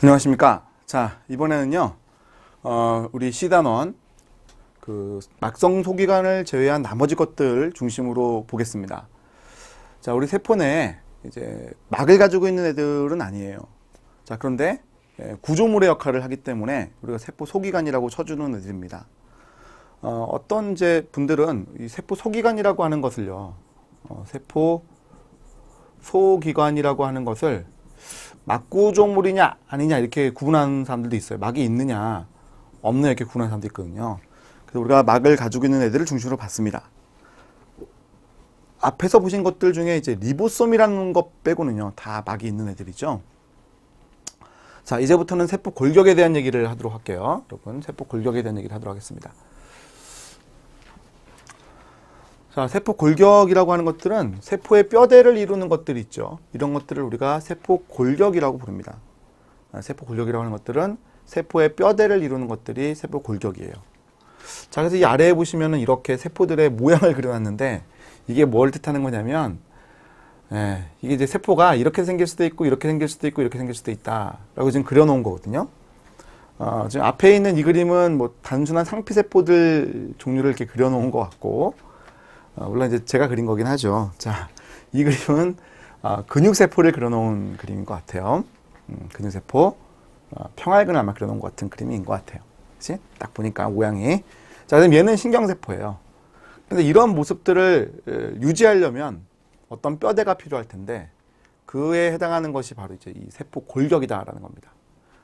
안녕하십니까. 자, 이번에는요, 우리 C단원 막성 소기관을 제외한 나머지 것들 중심으로 보겠습니다. 자, 우리 세포 내에 이제 막을 가지고 있는 애들은 아니에요. 자, 그런데 구조물의 역할을 하기 때문에 우리가 세포 소기관이라고 쳐주는 애들입니다. 어떤 이제 분들은 이 세포 소기관이라고 하는 것을요, 세포 소기관이라고 하는 것을 막구조물이냐 아니냐 이렇게 구분하는 사람들도 있어요. 막이 있느냐 없느냐 이렇게 구분하는 사람도 있거든요. 그래서 우리가 막을 가지고 있는 애들을 중심으로 봤습니다. 앞에서 보신 것들 중에 이제 리보솜이라는 것 빼고는요 다 막이 있는 애들이죠. 자, 이제부터는 세포 골격에 대한 얘기를 하도록 할게요. 여러분, 세포 골격에 대한 얘기를 하도록 하겠습니다. 자, 세포 골격이라고 하는 것들은 세포의 뼈대를 이루는 것들이 있죠. 이런 것들을 우리가 세포 골격이라고 부릅니다. 세포 골격이라고 하는 것들은 세포의 뼈대를 이루는 것들이 세포 골격이에요. 자, 그래서 이 아래에 보시면은 이렇게 세포들의 모양을 그려놨는데 이게 뭘 뜻하는 거냐면, 이게 이제 세포가 이렇게 생길 수도 있고 이렇게 생길 수도 있고 이렇게 생길 수도 있다라고 지금 그려놓은 거거든요. 지금 앞에 있는 이 그림은 뭐 단순한 상피세포들 종류를 이렇게 그려놓은 것 같고, 물론 이제 제가 그린 거긴 하죠. 자, 이 그림은 근육세포를 그려놓은 그림인 것 같아요. 근육세포, 평활근을 아마 그려놓은 것 같은 그림인 것 같아요. 그치? 딱 보니까 모양이. 자, 그럼 얘는 신경세포예요. 근데 이런 모습들을 유지하려면 어떤 뼈대가 필요할 텐데 그에 해당하는 것이 바로 이제 이 세포 골격이다라는 겁니다.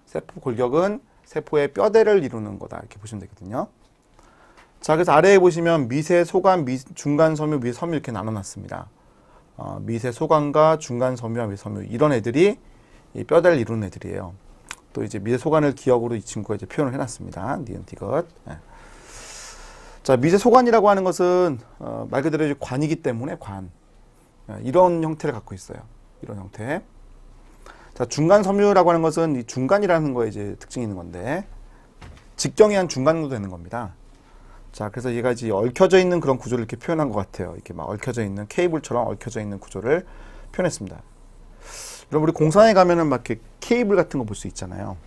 세포 골격은 세포의 뼈대를 이루는 거다 이렇게 보시면 되거든요. 자, 그래서 아래에 보시면 미세 소관, 중간 섬유, 미세 섬유 이렇게 나눠놨습니다. 미세 소관과 중간 섬유와 미세 섬유 이런 애들이 이 뼈대를 이루는 애들이에요. 또 이제 미세 소관을 기억으로 이 친구가 이제 표현을 해놨습니다. 니은티것. 자, 미세 소관이라고 하는 것은 말 그대로 이제 관이기 때문에 관. 이런 형태를 갖고 있어요. 이런 형태. 자, 중간 섬유라고 하는 것은 이 중간이라는 거에 이제 특징이 있는 건데 직경이 한 중간으로 되는 겁니다. 자, 그래서 얘가 이제 얽혀져 있는 그런 구조를 이렇게 표현한 것 같아요. 이렇게 막 얽혀져 있는 케이블처럼 얽혀져 있는 구조를 표현했습니다. 여러분, 우리 공사에 가면은 막 이렇게 케이블 같은 거 볼 수 있잖아요.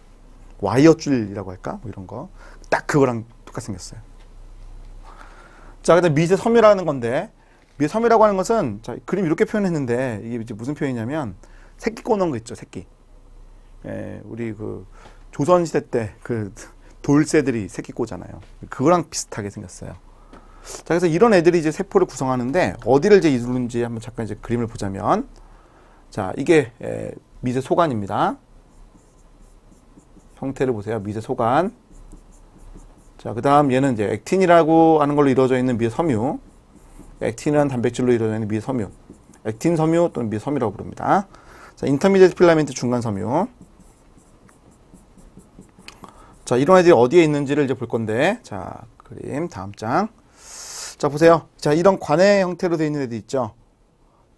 와이어 줄이라고 할까? 뭐 이런 거. 딱 그거랑 똑같이 생겼어요. 자, 그다음 미세 섬유라는 건데, 미세 섬유라고 하는 것은, 자, 그림 이렇게 표현했는데, 이게 이제 무슨 표현이냐면, 새끼 꼬는 거 있죠, 새끼. 우리 그 조선시대 때 그 돌새들이 새끼 꼬잖아요. 그거랑 비슷하게 생겼어요. 자, 그래서 이런 애들이 이제 세포를 구성하는데 어디를 이제 이루는지 한번 잠깐 이제 그림을 보자면, 자, 이게 미세 소관입니다. 형태를 보세요. 미세 소관. 자, 그 다음 얘는 이제 액틴이라고 하는 걸로 이루어져 있는 미세 섬유. 액틴은 단백질로 이루어져 있는 미세 섬유. 액틴 섬유 또는 미세 섬유라고 부릅니다. 자, 인터미디에이트 필라멘트 중간 섬유. 자, 이런 애들이 어디에 있는지를 이제 볼 건데, 자, 그림 다음 장. 자, 보세요. 자, 이런 관의 형태로 되어 있는 애들 있죠.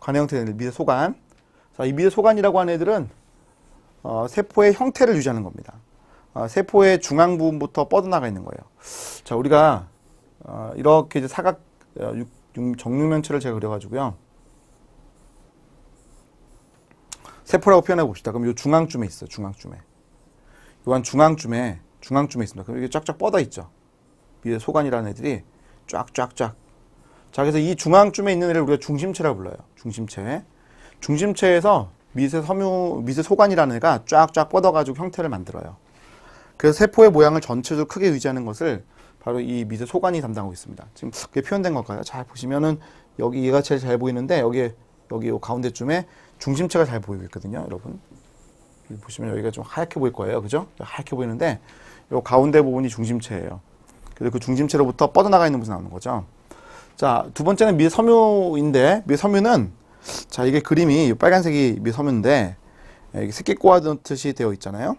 관의 형태로 되는 미세 소관. 자, 이 미세 소관이라고 하는 애들은 세포의 형태를 유지하는 겁니다. 세포의 중앙 부분부터 뻗어나가 있는 거예요. 자, 우리가 이렇게 이제 사각 정육면체를 제가 그려가지고요. 세포라고 표현해 봅시다. 그럼 이 중앙쯤에 있어요. 중앙쯤에. 요한 중앙쯤에 있습니다. 그럼 이게 쫙쫙 뻗어 있죠. 미세 소관이라는 애들이 쫙쫙쫙. 자, 그래서 이 중앙쯤에 있는 애를 우리가 중심체라고 불러요. 중심체. 중심체에서 미세 소관이라는 애가 쫙쫙 뻗어가지고 형태를 만들어요. 그래서 세포의 모양을 전체적으로 크게 유지하는 것을 바로 이 미세 소관이 담당하고 있습니다. 지금 그게 표현된 걸까요? 잘 보시면은 여기 얘가 제일 잘 보이는데 여기 요 가운데쯤에 중심체가 잘 보이고 있거든요, 여러분. 보시면 여기가 좀 하얗게 보일 거예요. 그죠? 하얗게 보이는데 이 가운데 부분이 중심체예요. 그래서 그 중심체로부터 뻗어나가 있는 모습이 나오는 거죠. 자, 두 번째는 미세 섬유인데, 미세 섬유는, 자, 이게 그림이 빨간색이 미세 섬유인데 이게 새끼 꼬아듯이 되어 있잖아요.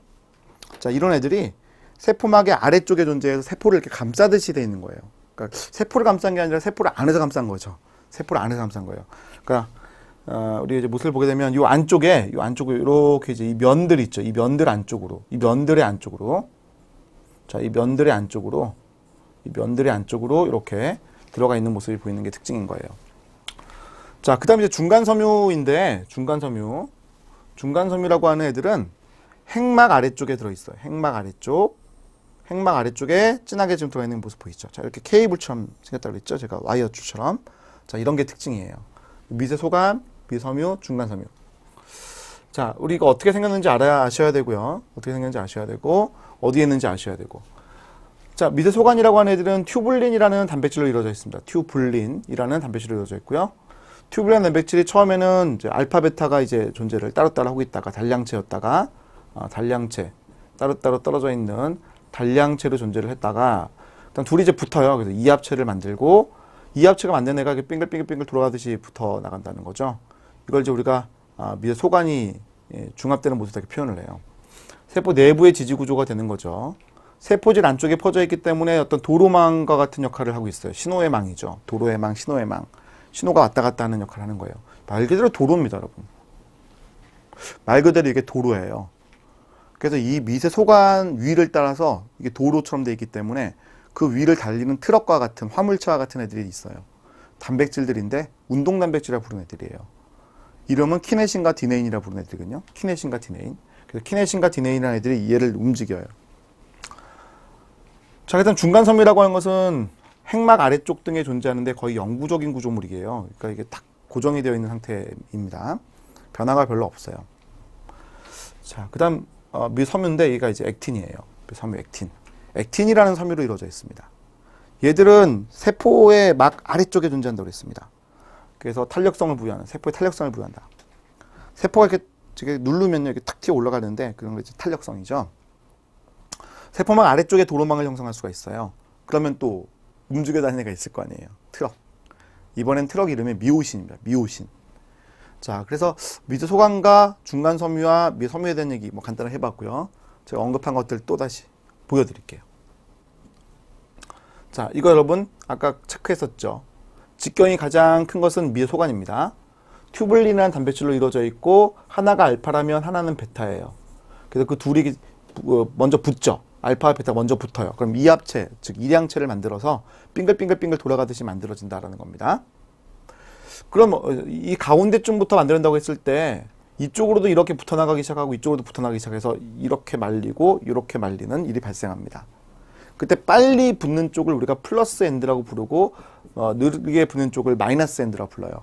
자, 이런 애들이 세포막의 아래쪽에 존재해서 세포를 이렇게 감싸듯이 되어 있는 거예요. 그러니까 세포를 감싼 게 아니라 세포를 안에서 감싼 거죠. 세포를 안에서 감싼 거예요. 그러니까 우리 이제 모습을 보게 되면 요 안쪽에 이렇게 이제 이 면들이 있죠. 이 면들의 안쪽으로. 자, 이 면들의 안쪽으로 이렇게 들어가 있는 모습이 보이는 게 특징인 거예요. 자, 그 다음에 이제 중간 섬유인데, 중간 섬유라고 하는 애들은 핵막 아래쪽에 들어있어요. 핵막 아래쪽. 핵막 아래쪽에 진하게 지금 들어있는 모습 보이죠? 자, 이렇게 케이블처럼 생겼다고 그랬죠? 제가 와이어줄처럼. 자, 이런 게 특징이에요. 미세 소관, 미섬유, 중간 섬유. 자, 우리 이거 어떻게 생겼는지 아셔야 되고요. 어떻게 생겼는지 아셔야 되고, 어디에 있는지 아셔야 되고. 자, 미세 소관이라고 하는 애들은 튜블린이라는 단백질로 이루어져 있습니다. 튜블린이라는 단백질로 이루어져 있고요. 튜블린 단백질이 처음에는 이제 알파, 베타가 이제 존재를 따로따로 하고 있다가 단량체였다가, 단량체, 따로따로 떨어져 있는 단량체로 존재를 했다가, 일단 둘이 이제 붙어요. 그래서 이합체를 만들고, 이합체가 만든 애가 빙글빙글빙글 돌아가듯이 붙어 나간다는 거죠. 이걸 이제 우리가 미세 소관이 중합되는 모습으로 이렇게 표현을 해요. 세포 내부의 지지 구조가 되는 거죠. 세포질 안쪽에 퍼져 있기 때문에 어떤 도로망과 같은 역할을 하고 있어요. 신호의 망이죠. 도로의 망, 신호의 망. 신호가 왔다 갔다 하는 역할을 하는 거예요. 말 그대로 도로입니다, 여러분. 말 그대로 이게 도로예요. 그래서 이 미세 소관 위를 따라서 이게 도로처럼 되어 있기 때문에 그 위를 달리는 트럭과 같은 화물차와 같은 애들이 있어요. 단백질들인데 운동 단백질이라고 부르는 애들이에요. 이름은 키네신과 디네인이라고 부르는 애들이거든요. 키네신과 디네인. 그래서 키네신과 디네인이라는 애들이 얘를 움직여요. 자, 일단 중간섬유라고 하는 것은 핵막 아래쪽 등에 존재하는데 거의 영구적인 구조물이에요. 그러니까 이게 딱 고정이 되어 있는 상태입니다. 변화가 별로 없어요. 자, 그 다음 미섬유인데 얘가 이제 액틴이에요. 미섬유 액틴. 액틴이라는 섬유로 이루어져 있습니다. 얘들은 세포의 막 아래쪽에 존재한다고 했습니다. 그래서 탄력성을 부여하는, 세포에 탄력성을 부여한다. 세포가 이렇게 누르면 이렇게 탁 튀어 올라가는데 그런 게 이제 탄력성이죠. 세포막 아래쪽에 도로망을 형성할 수가 있어요. 그러면 또 움직여 다니는 애가 있을 거 아니에요. 트럭. 이번엔 트럭 이름이 미오신입니다. 미오신. 자, 그래서 미세 소관과 중간 섬유와 미섬유에 대한 얘기 뭐 간단하게 해봤고요. 제가 언급한 것들 또 다시 보여드릴게요. 자, 이거 여러분 아까 체크했었죠. 직경이 가장 큰 것은 미세 소관입니다. 튜블린이라는 단백질로 이루어져 있고 하나가 알파라면 하나는 베타예요. 그래서 그 둘이 먼저 붙죠. 알파와 베타 먼저 붙어요. 그럼 이합체, 즉 일양체를 만들어서 빙글빙글빙글 돌아가듯이 만들어진다라는 겁니다. 그럼 이 가운데쯤부터 만든다고 했을 때 이쪽으로도 이렇게 붙어나가기 시작하고 이쪽으로도 붙어나가기 시작해서 이렇게 말리고 이렇게 말리는 일이 발생합니다. 그때 빨리 붙는 쪽을 우리가 플러스 엔드라고 부르고 느리게 붙는 쪽을 마이너스 엔드라고 불러요.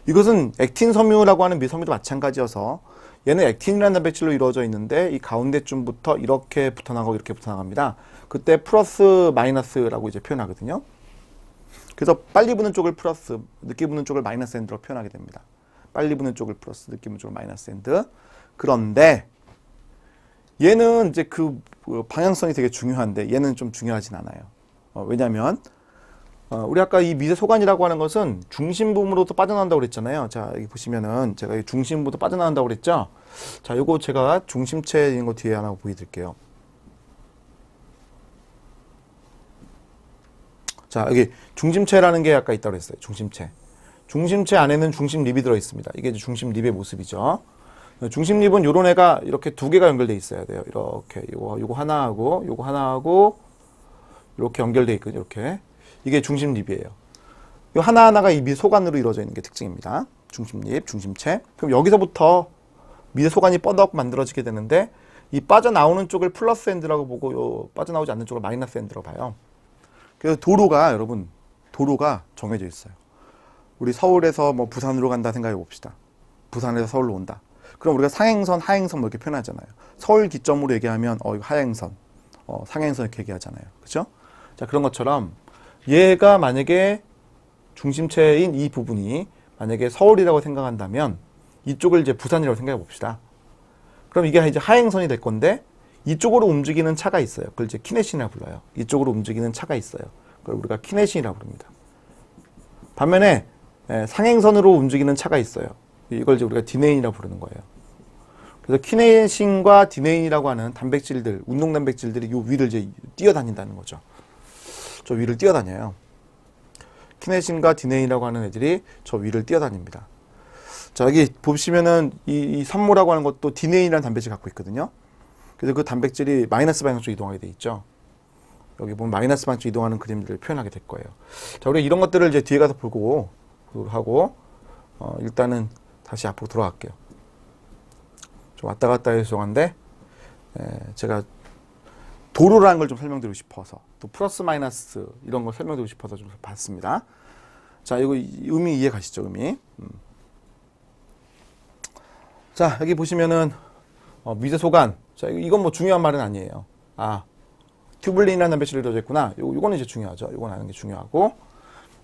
이것은 액틴 섬유라고 하는 미섬유도 마찬가지여서 얘는 액틴이라는 단백질로 이루어져 있는데 이 가운데쯤부터 이렇게 붙어나가고 이렇게 붙어나갑니다. 그때 플러스 마이너스라고 이제 표현하거든요. 그래서 빨리 붙는 쪽을 플러스, 늦게 붙는 쪽을 마이너스 엔드로 표현하게 됩니다. 빨리 붙는 쪽을 플러스, 늦게 붙는 쪽을 마이너스 엔드. 그런데 얘는 이제 그 방향성이 되게 중요한데 얘는 좀 중요하진 않아요. 왜냐하면 우리 아까 이 미세 소관이라고 하는 것은 중심부로부터 빠져나온다고 그랬잖아요. 자, 여기 보시면은 제가 이 중심부터 빠져나온다고 그랬죠. 자, 요거 제가 중심체인 거 뒤에 하나 보여드릴게요. 자, 여기 중심체라는 게 아까 있다고 그랬어요. 중심체. 중심체 안에는 중심립이 들어있습니다. 이게 이제 중심립의 모습이죠. 중심립은 요런 애가 이렇게 두 개가 연결되어 있어야 돼요. 이렇게 요거 하나하고 요거 하나하고 이렇게 연결되어 있거든요. 이렇게. 이게 중심립이에요. 이 하나하나가 이 미소관으로 이루어져 있는 게 특징입니다. 중심립, 중심체. 그럼 여기서부터 미소관이 뻗어갖고 만들어지게 되는데 이 빠져나오는 쪽을 플러스 엔드라고 보고 요 빠져나오지 않는 쪽을 마이너스 엔드라고 봐요. 그래서 도로가 여러분 도로가 정해져 있어요. 우리 서울에서 뭐 부산으로 간다 생각해 봅시다. 부산에서 서울로 온다. 그럼 우리가 상행선, 하행선 뭐 이렇게 표현하잖아요. 서울 기점으로 얘기하면 이거 하행선, 상행선 이렇게 얘기하잖아요. 그렇죠? 자, 그런 것처럼 얘가 만약에 중심체인 이 부분이 만약에 서울이라고 생각한다면 이쪽을 이제 부산이라고 생각해 봅시다. 그럼 이게 이제 하행선이 될 건데 이쪽으로 움직이는 차가 있어요. 그걸 이제 키네신이라고 불러요. 이쪽으로 움직이는 차가 있어요. 그걸 우리가 키네신이라고 부릅니다. 반면에 상행선으로 움직이는 차가 있어요. 이걸 이제 우리가 디네인이라고 부르는 거예요. 그래서 키네신과 디네인이라고 하는 단백질들, 운동 단백질들이 이 위를 이제 뛰어다닌다는 거죠. 저 위를 뛰어다녀요. 키네신과 디네인이라고 하는 애들이 저 위를 뛰어다닙니다. 자, 여기 보시면은 이 산모라고 하는 것도 디네인이라는 단백질을 갖고 있거든요. 그래서 그 단백질이 마이너스 방향으로 이동하게 돼 있죠. 여기 보면 마이너스 방향으로 이동하는 그림들을 표현하게 될 거예요. 자, 우리가 이런 것들을 이제 뒤에 가서 보고 하고 일단은 다시 앞으로 돌아갈게요. 좀 왔다 갔다 해서 죄송한데 제가 도로라는 걸 좀 설명드리고 싶어서 또 플러스 마이너스 이런 걸 설명드리고 싶어서 좀 봤습니다. 자, 이거 의미 이해 가시죠? 의미. 자, 여기 보시면은 미세 소관. 자, 이건 뭐 중요한 말은 아니에요. 튜블린이라는 배치로 이루어져 있구나. 요거는 이제 중요하죠. 요건 아는 게 중요하고,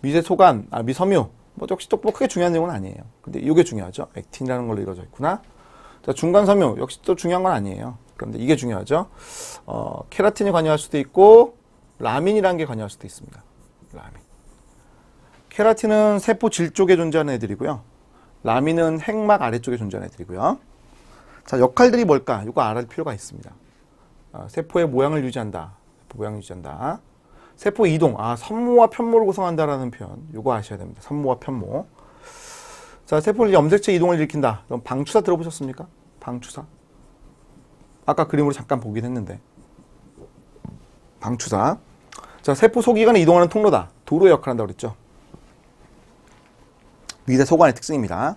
미세 소관, 미섬유. 뭐 역시 또 뭐 크게 중요한 내용은 아니에요. 근데 이게 중요하죠. 액틴이라는 걸로 이루어져 있구나. 자, 중간 섬유. 역시 또 중요한 건 아니에요. 그런데 이게 중요하죠. 케라틴이 관여할 수도 있고, 라민이라는 게 관여할 수도 있습니다. 라민. 케라틴은 세포 질 쪽에 존재하는 애들이고요. 라민은 핵막 아래쪽에 존재하는 애들이고요. 자, 역할들이 뭘까? 이거 알아볼 필요가 있습니다. 세포의 모양을 유지한다. 세포 모양을 유지한다. 세포 이동. 선모와 편모를 구성한다라는 표현. 이거 아셔야 됩니다. 선모와 편모. 자, 세포를 염색체 이동을 일으킨다. 그럼 방추사 들어보셨습니까? 방추사. 아까 그림으로 잠깐 보긴 했는데. 방추사. 자, 세포 소기관에 이동하는 통로다. 도로의 역할을 한다고 그랬죠. 미세 소관의 특징입니다.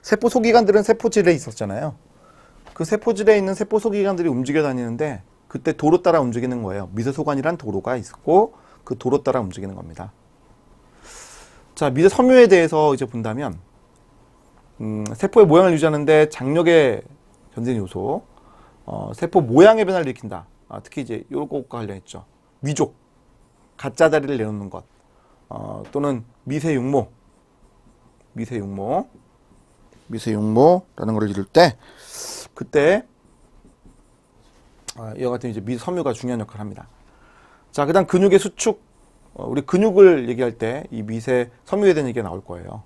세포 소기관들은 세포질에 있었잖아요. 그 세포질에 있는 세포 소기관들이 움직여 다니는데 그때 도로 따라 움직이는 거예요. 미세 소관이란 도로가 있고 그 도로 따라 움직이는 겁니다. 자, 미세 섬유에 대해서 이제 본다면 세포의 모양을 유지하는데 장력의 견진 요소, 세포 모양의 변화를 일으킨다. 특히 이제 요것과 관련했죠. 위족, 가짜 다리를 내놓는 것, 또는 미세 육모, 미세육모라는 걸 이룰 때 그때 이와 같은 이제 미세 섬유가 중요한 역할을 합니다. 자, 그다음 근육의 수축. 우리 근육을 얘기할 때 이 미세 섬유에 대한 얘기가 나올 거예요.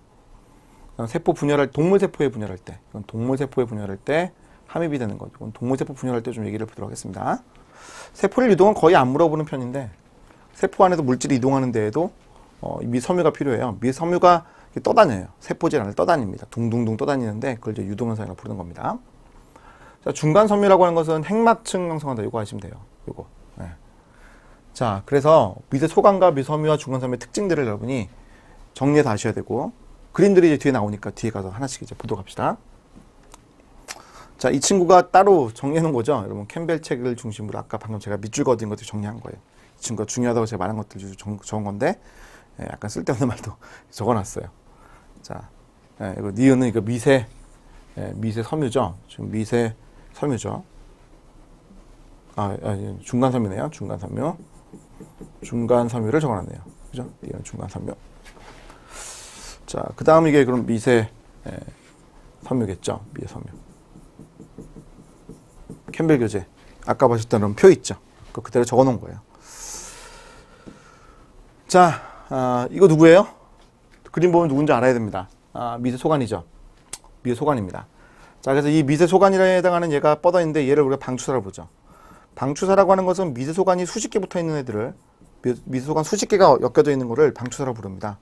세포 분열할 동물 세포에 분열할 때, 이건 동물 세포에 분열할 때 함입이 되는 거죠. 이건 동물 세포 분열할 때 좀 얘기를 보도록 하겠습니다. 세포를 이동은 거의 안 물어보는 편인데 세포 안에서 물질이 이동하는 데에도 미섬유가 필요해요. 미섬유가 떠다녀요. 세포질 안을 떠다닙니다. 둥둥둥 떠다니는데 그걸 이제 유동현상이라고 부르는 겁니다. 자, 중간 섬유라고 하는 것은 핵막층 형성한다. 이거 아시면 돼요. 이거. 네. 자, 그래서 미세 소관과 미섬유와 중간 섬유의 특징들을 여러분이 정리해서 아셔야 되고 그림들이 이제 뒤에 나오니까 뒤에 가서 하나씩 이제 보도록 합시다. 자, 이 친구가 따로 정리해 놓은 거죠. 여러분 캠벨 책을 중심으로 아까 방금 제가 밑줄 그어둔 것들 정리한 거예요. 이 친구가 중요하다고 제가 말한 것들 적은 건데 약간 쓸데없는 말도 적어놨어요. 자, 이거 니은은 이거 미세 섬유죠. 지금 미세 섬유죠. 중간 섬유네요. 중간 섬유를 적어놨네요. 그죠? 이건 중간 섬유. 자, 그 다음 이게 그럼 미세 섬유겠죠. 미세 섬유. 캠벨 교재. 아까 보셨던 표 있죠. 그거 그대로 적어놓은 거예요. 자, 이거 누구예요? 그림 보면 누군지 알아야 됩니다. 미세 소관이죠. 미세 소관입니다. 자, 그래서 이 미세 소관에 해당하는 얘가 뻗어 있는데 얘를 우리가 방추사라고 보죠. 방추사라고 하는 것은 미세 소관이 수십 개 붙어 있는 애들을 미세 소관 수십 개가 엮여져 있는 거를 방추사라고 부릅니다.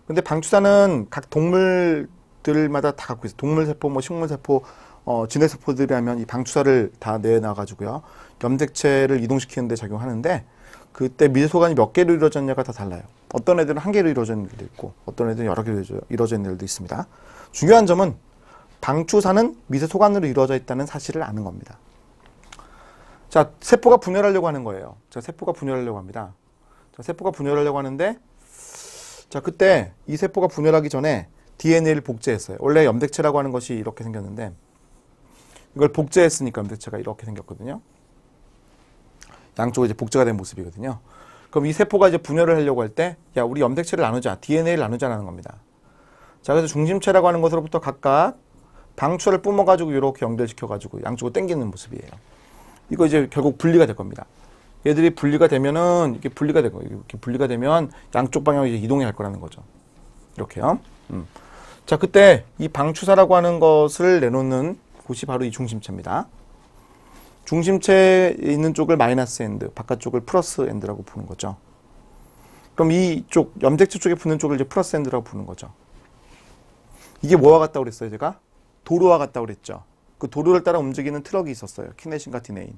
근데 방추사는 각 동물들마다 다 갖고 있어요. 동물세포, 뭐 식물세포, 진해세포들이라면 이 방추사를 다 내놔가지고요. 염색체를 이동시키는 데 작용하는데 그때 미세 소관이 몇 개로 이루어졌냐가 다 달라요. 어떤 애들은 한 개로 이루어져 있는 애들도 있고 어떤 애들은 여러 개로 이루어져 있는 애들도 있습니다. 중요한 점은 방추사는 미세 소관으로 이루어져 있다는 사실을 아는 겁니다. 자, 세포가 분열하려고 하는 거예요. 자, 세포가 분열하려고 합니다. 자, 세포가 분열하려고 하는데 자, 그때 이 세포가 분열하기 전에 DNA를 복제했어요. 원래 염색체라고 하는 것이 이렇게 생겼는데 이걸 복제했으니까 염색체가 이렇게 생겼거든요. 양쪽에 이제 복제가 된 모습이거든요. 그럼 이 세포가 이제 분열을 하려고 할 때, 야, 우리 염색체를 나누자, DNA를 나누자라는 겁니다. 자, 그래서 중심체라고 하는 것으로부터 각각 방추를 뿜어가지고 이렇게 연결시켜가지고 양쪽으로 당기는 모습이에요. 이거 이제 결국 분리가 될 겁니다. 얘들이 분리가 되면은 이렇게 분리가 되고 이렇게 분리가 되면 양쪽 방향으로 이제 이동해야 할 거라는 거죠. 이렇게요. 자, 그때 이 방추사라고 하는 것을 내놓는 곳이 바로 이 중심체입니다. 중심체에 있는 쪽을 마이너스 엔드, 바깥쪽을 플러스 엔드라고 부르는 거죠. 그럼 이쪽 염색체 쪽에 붙는 쪽을 이제 플러스 엔드라고 부르는 거죠. 이게 뭐와 같다고 그랬어요, 제가? 도로와 같다고 그랬죠. 그 도로를 따라 움직이는 트럭이 있었어요. 키네신과 디네인.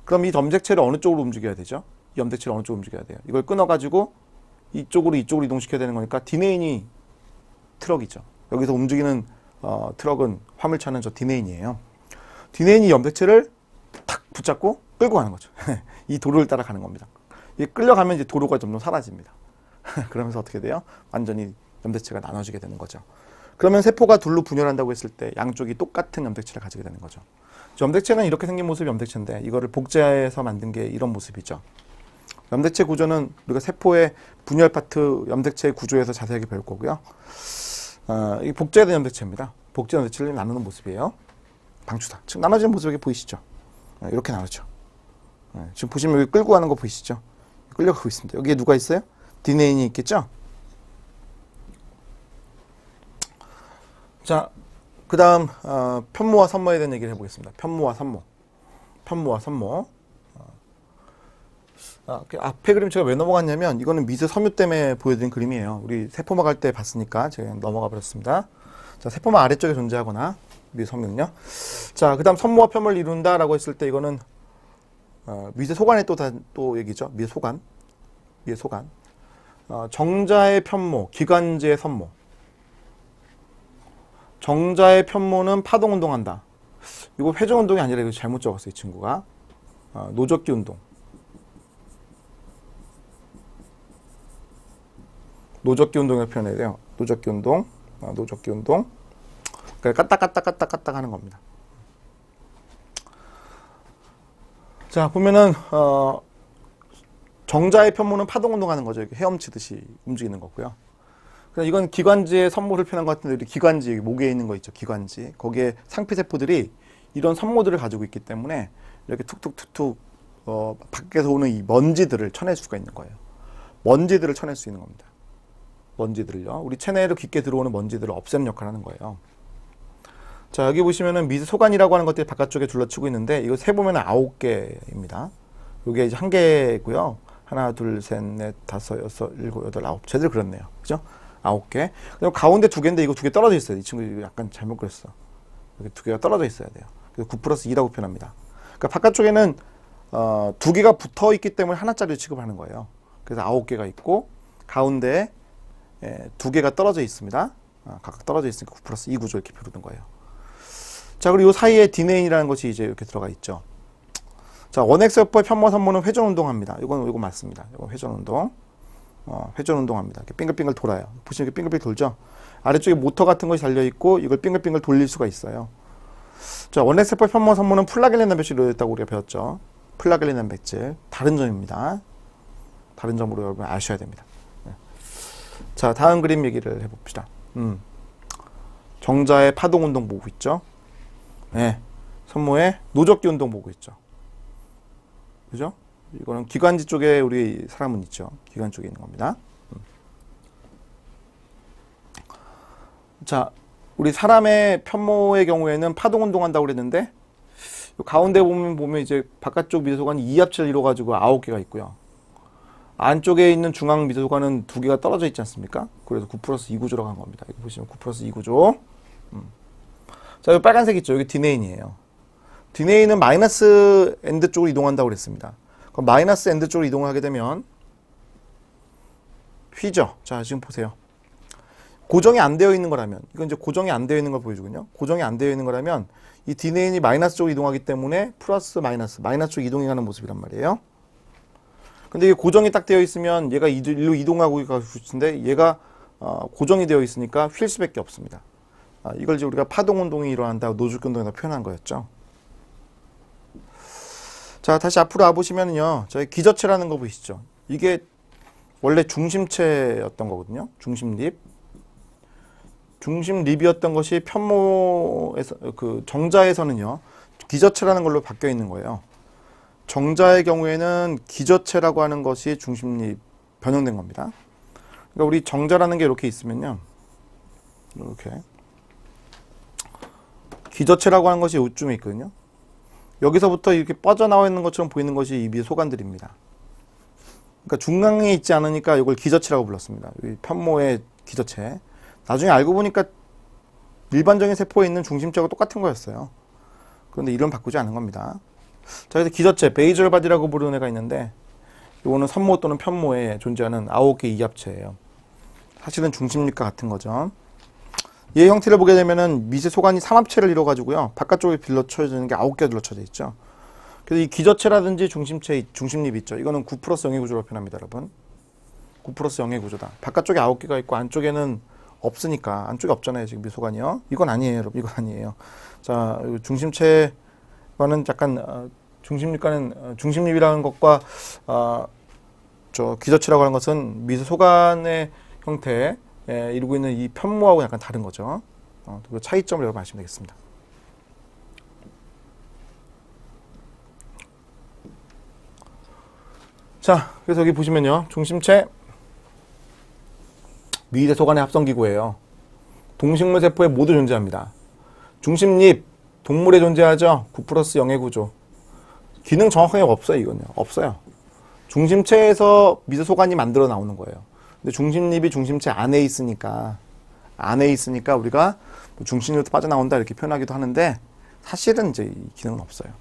그럼 이 염색체를 어느 쪽으로 움직여야 되죠? 이 염색체를 어느 쪽으로 움직여야 돼요? 이걸 끊어가지고 이쪽으로 이동시켜야 되는 거니까 디네인이 트럭이죠. 여기서 움직이는 트럭은 화물차는 저 디네인이에요. 디네인이 염색체를 붙잡고 끌고 가는 거죠. 이 도로를 따라가는 겁니다. 이 끌려가면 이제 도로가 점점 사라집니다. 그러면서 어떻게 돼요? 완전히 염색체가 나눠지게 되는 거죠. 그러면 세포가 둘로 분열한다고 했을 때 양쪽이 똑같은 염색체를 가지게 되는 거죠. 염색체는 이렇게 생긴 모습이 염색체인데 이거를 복제해서 만든 게 이런 모습이죠. 염색체 구조는 우리가 세포의 분열 파트 염색체의 구조에서 자세하게 배울 거고요. 이 복제된 염색체입니다. 복제 염색체를 나누는 모습이에요. 방추사. 지금 나눠지는 모습이 보이시죠? 이렇게 나누죠. 지금 보시면 여기 끌고 가는 거 보이시죠? 끌려가고 있습니다. 여기에 누가 있어요? 디네인이 있겠죠? 자, 그 다음 편모와 선모에 대한 얘기를 해보겠습니다. 편모와 선모. 편모와 선모. 앞에 그림 제가 왜 넘어갔냐면 이거는 미세 섬유 때문에 보여드린 그림이에요. 우리 세포막 할 때 봤으니까 제가 넘어가 버렸습니다. 자, 세포막 아래쪽에 존재하거나 미세 섬유는요. 자, 그 다음 선모와 편모를 이룬다라고 했을 때 이거는 미세 소관의 또 얘기죠. 미세 소관. 미세 소관. 정자의 편모, 기관지의 선모. 정자의 편모는 파동운동한다. 이거 회전운동이 아니라 이거 잘못 적었어요. 이 친구가. 노적기 운동. 노적기 운동을 표현해야 돼요. 노적기 운동. 노적기 운동. 그러니까 까딱까딱까딱까딱 하는 겁니다. 자, 보면은 정자의 편모는 파동운동하는 거죠. 이렇게 헤엄치듯이 움직이는 거고요. 그러니까 이건 기관지의 선모를 표현한 것 같은데 우리 기관지, 목에 있는 거 있죠. 기관지. 거기에 상피세포들이 이런 선모들을 가지고 있기 때문에 이렇게 툭툭툭툭 밖에서 오는 이 먼지들을 쳐낼 수가 있는 거예요. 먼지들을 쳐낼 수 있는 겁니다. 먼지들을요. 우리 체내로 깊게 들어오는 먼지들을 없애는 역할을 하는 거예요. 자, 여기 보시면은 미세 소관이라고 하는 것들이 바깥쪽에 둘러치고 있는데 이거 세 보면은 9개입니다. 이게 이제 1개고요. 하나, 둘, 셋, 넷, 다섯, 여섯, 일곱, 여덟, 아홉. 제대로 그렸네요. 그죠? 9개. 그리고 가운데 2개인데 이거 2개 떨어져 있어요. 이 친구 약간 잘못 그렸어. 이렇게 2개가 떨어져 있어야 돼요. 그래서 9 플러스 2라고 표현합니다. 그러니까 바깥쪽에는 2개가 붙어 있기 때문에 하나짜리 취급하는 거예요. 그래서 9개가 있고 가운데에 2개가 떨어져 있습니다. 각각 떨어져 있으니까 9 플러스 2 구조 이렇게 부르는 거예요. 자, 그리고 이 사이에 디네인이라는 것이 이제 이렇게 들어가 있죠. 자, 원액세포의 편모 선모는 회전운동합니다. 이건 맞습니다. 이건 회전운동. 회전운동합니다. 이렇게 빙글빙글 돌아요. 보시면 이렇게 빙글빙글 돌죠. 아래쪽에 모터 같은 것이 달려 있고 이걸 빙글빙글 돌릴 수가 있어요. 자, 원액세포의 편모 선모는 플라겔린 단백질로 되었다고 우리가 배웠죠. 플라겔린 단백질. 다른 점입니다. 다른 점으로 여러분 아셔야 됩니다. 자, 다음 그림 얘기를 해봅시다. 정자의 파동운동 보고 있죠. 네. 선모의 노적기 운동 보고 있죠. 그죠? 이거는 기관지 쪽에 우리 사람은 있죠. 기관 쪽에 있는 겁니다. 자, 우리 사람의 편모의 경우에는 파동운동 한다고 그랬는데 가운데 보면 이제 바깥쪽 미소관이 이합체를 이루어가지고 9개가 있고요. 안쪽에 있는 중앙 미소관은 2개가 떨어져 있지 않습니까? 그래서 9 플러스 2 구조라고 한 겁니다. 여기 보시면 9 플러스 2 구조. 자, 여기 빨간색 있죠? 여기 디네인이에요. 디네인은 마이너스 엔드 쪽으로 이동한다고 그랬습니다. 그럼 마이너스 엔드 쪽으로 이동을 하게 되면 휘죠. 자, 지금 보세요. 고정이 안 되어 있는 거라면, 이건 이제 고정이 안 되어 있는 걸 보여주거든요. 고정이 안 되어 있는 거라면 이 디네인이 마이너스 쪽으로 이동하기 때문에 플러스 마이너스 쪽 이동해 가는 모습이란 말이에요. 근데 이게 고정이 딱 되어 있으면 얘가 일로 이동하고 가고 싶은데 얘가 고정이 되어 있으니까 휠 수밖에 없습니다. 이걸 이제 우리가 파동운동이 일어난다, 노적기 운동이라고 표현한 거였죠. 자, 다시 앞으로 와보시면요. 저희 기저체라는 거 보이시죠? 이게 원래 중심체였던 거거든요. 중심립. 중심립이었던 것이 편모에서, 정자에서는요. 기저체라는 걸로 바뀌어 있는 거예요. 정자의 경우에는 기저체라고 하는 것이 중심립 변형된 겁니다. 그러니까 우리 정자라는 게 이렇게 있으면요. 이렇게. 기저체라고 하는 것이 이쯤에 있거든요. 여기서부터 이렇게 빠져나와 있는 것처럼 보이는 것이 이 미세 소관들입니다. 그러니까 중앙에 있지 않으니까 이걸 기저체라고 불렀습니다. 이 편모의 기저체. 나중에 알고 보니까 일반적인 세포에 있는 중심체하고 똑같은 거였어요. 그런데 이름 바꾸지 않은 겁니다. 자, 그래서 기저체, 베이절 바디라고 부르는 애가 있는데 이거는 선모 또는 편모에 존재하는 9개 이합체예요. 사실은 중심립과 같은 거죠. 얘 형태를 보게 되면은 미세 소관이 삼합체를 이뤄가지고요. 바깥쪽에 둘러쳐지는 게 9개가 둘러쳐져 있죠. 그래서 이 기저체라든지 중심체, 중심립 있죠. 이거는 9 플러스 0의 구조로 표현합니다, 여러분. 9 플러스 0의 구조다. 바깥쪽에 9개가 있고 안쪽에는 없으니까. 안쪽에 없잖아요, 지금 미소관이요. 이건 아니에요, 여러분. 이건 아니에요. 자, 중심체와는 약간 중심립과는 중심립이라는 것과 저 기저체라고 하는 것은 미소관의 형태에 이루고 있는 이 편모하고 약간 다른 거죠. 그 차이점을 여러분 아시면 되겠습니다. 자, 그래서 여기 보시면요. 중심체 미대소관의 합성기구예요. 동식물 세포에 모두 존재합니다. 중심립 동물에 존재하죠. 9 플러스 0의 구조. 기능 정확하게 없어요. 이건요. 없어요. 중심체에서 미소소관이 만들어 나오는 거예요. 근데 중심립이 중심체 안에 있으니까 우리가 중심립부터 빠져나온다 이렇게 표현하기도 하는데 사실은 이제 이 기능은 없어요.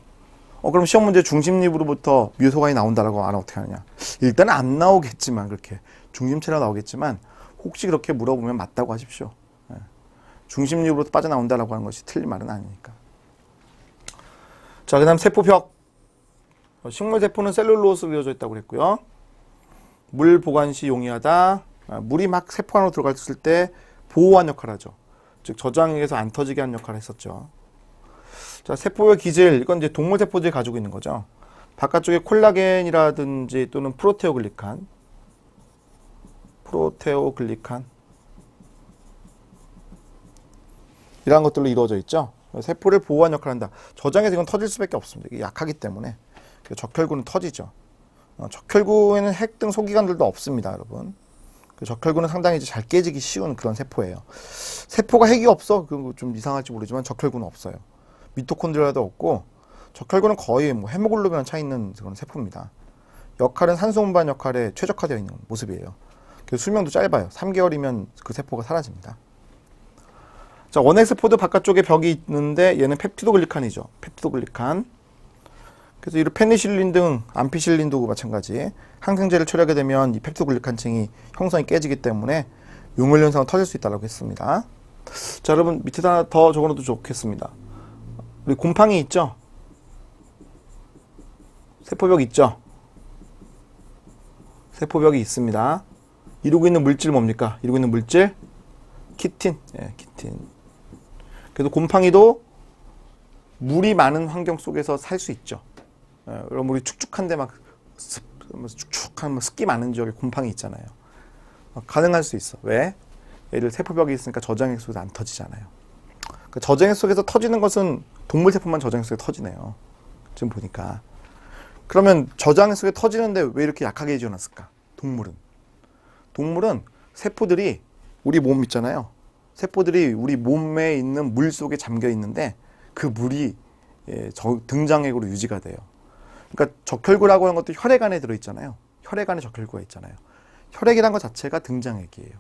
그럼 시험 문제 중심립으로부터 미소소관이 나온다라고 알아 어떻게 하느냐? 일단은 안 나오겠지만 그렇게 중심체로 나오겠지만 혹시 그렇게 물어보면 맞다고 하십시오. 중심립으로부터 빠져나온다라고 하는 것이 틀린 말은 아니니까. 자, 그다음 세포벽. 식물세포는 셀룰로스로 이루어져 있다고 그랬고요. 물 보관 시 용이하다. 물이 막 세포 안으로 들어갔을 때 보호한 역할을 하죠. 즉 저장에서 안 터지게 하는 역할을 했었죠. 자, 세포의 기질, 이건 이제 동물 세포들이 가지고 있는 거죠. 바깥쪽에 콜라겐이라든지 또는 프로테오글리칸 이런 것들로 이루어져 있죠. 세포를 보호한 역할을 한다. 저장에서 이건 터질 수밖에 없습니다. 이게 약하기 때문에. 적혈구는 터지죠. 적혈구에는 핵 등 소기관들도 없습니다, 여러분. 적혈구는 상당히 이제 잘 깨지기 쉬운 그런 세포예요. 세포가 핵이 없어? 그건 좀 이상할지 모르지만 적혈구는 없어요. 미토콘드리아도 없고 적혈구는 거의 뭐 헤모글로빈이랑 차 있는 그런 세포입니다. 역할은 산소 운반 역할에 최적화되어 있는 모습이에요. 그래서 수명도 짧아요. 3개월이면 그 세포가 사라집니다. 자, 원핵세포도 바깥쪽에 벽이 있는데 얘는 펩티도글리칸이죠. 펩티도글리칸. 그래서 이런 페니실린 등 암피실린도 마찬가지. 항생제를 처리하게 되면 이 펩티도글리칸층이 형성이 깨지기 때문에 용혈 현상은 터질 수 있다고 했습니다. 자, 여러분 밑에다 하나 더 적어놔도 좋겠습니다. 우리 곰팡이 있죠? 세포벽 있죠? 세포벽이 있습니다. 이루고 있는 물질 뭡니까? 이루고 있는 물질? 키틴. 예, 키틴. 그래서 곰팡이도 물이 많은 환경 속에서 살 수 있죠. 예, 그럼 우리 축축한데 막 축축한 습기 많은 지역에 곰팡이 있잖아요. 가능할 수 있어. 왜? 얘를 세포벽이 있으니까 저장액 속에서 안 터지잖아요. 그 저장액 속에서 터지는 것은 동물 세포만 저장액 속에 터지네요. 지금 보니까. 그러면 저장액 속에 터지는데 왜 이렇게 약하게 지어놨을까? 동물은 세포들이 우리 몸 있잖아요. 세포들이 우리 몸에 있는 물 속에 잠겨 있는데 그 물이 등장액으로 유지가 돼요. 그러니까 적혈구라고 하는 것도 혈액 안에 들어있잖아요. 혈액 안에 적혈구가 있잖아요. 혈액이라는 것 자체가 등장액이에요.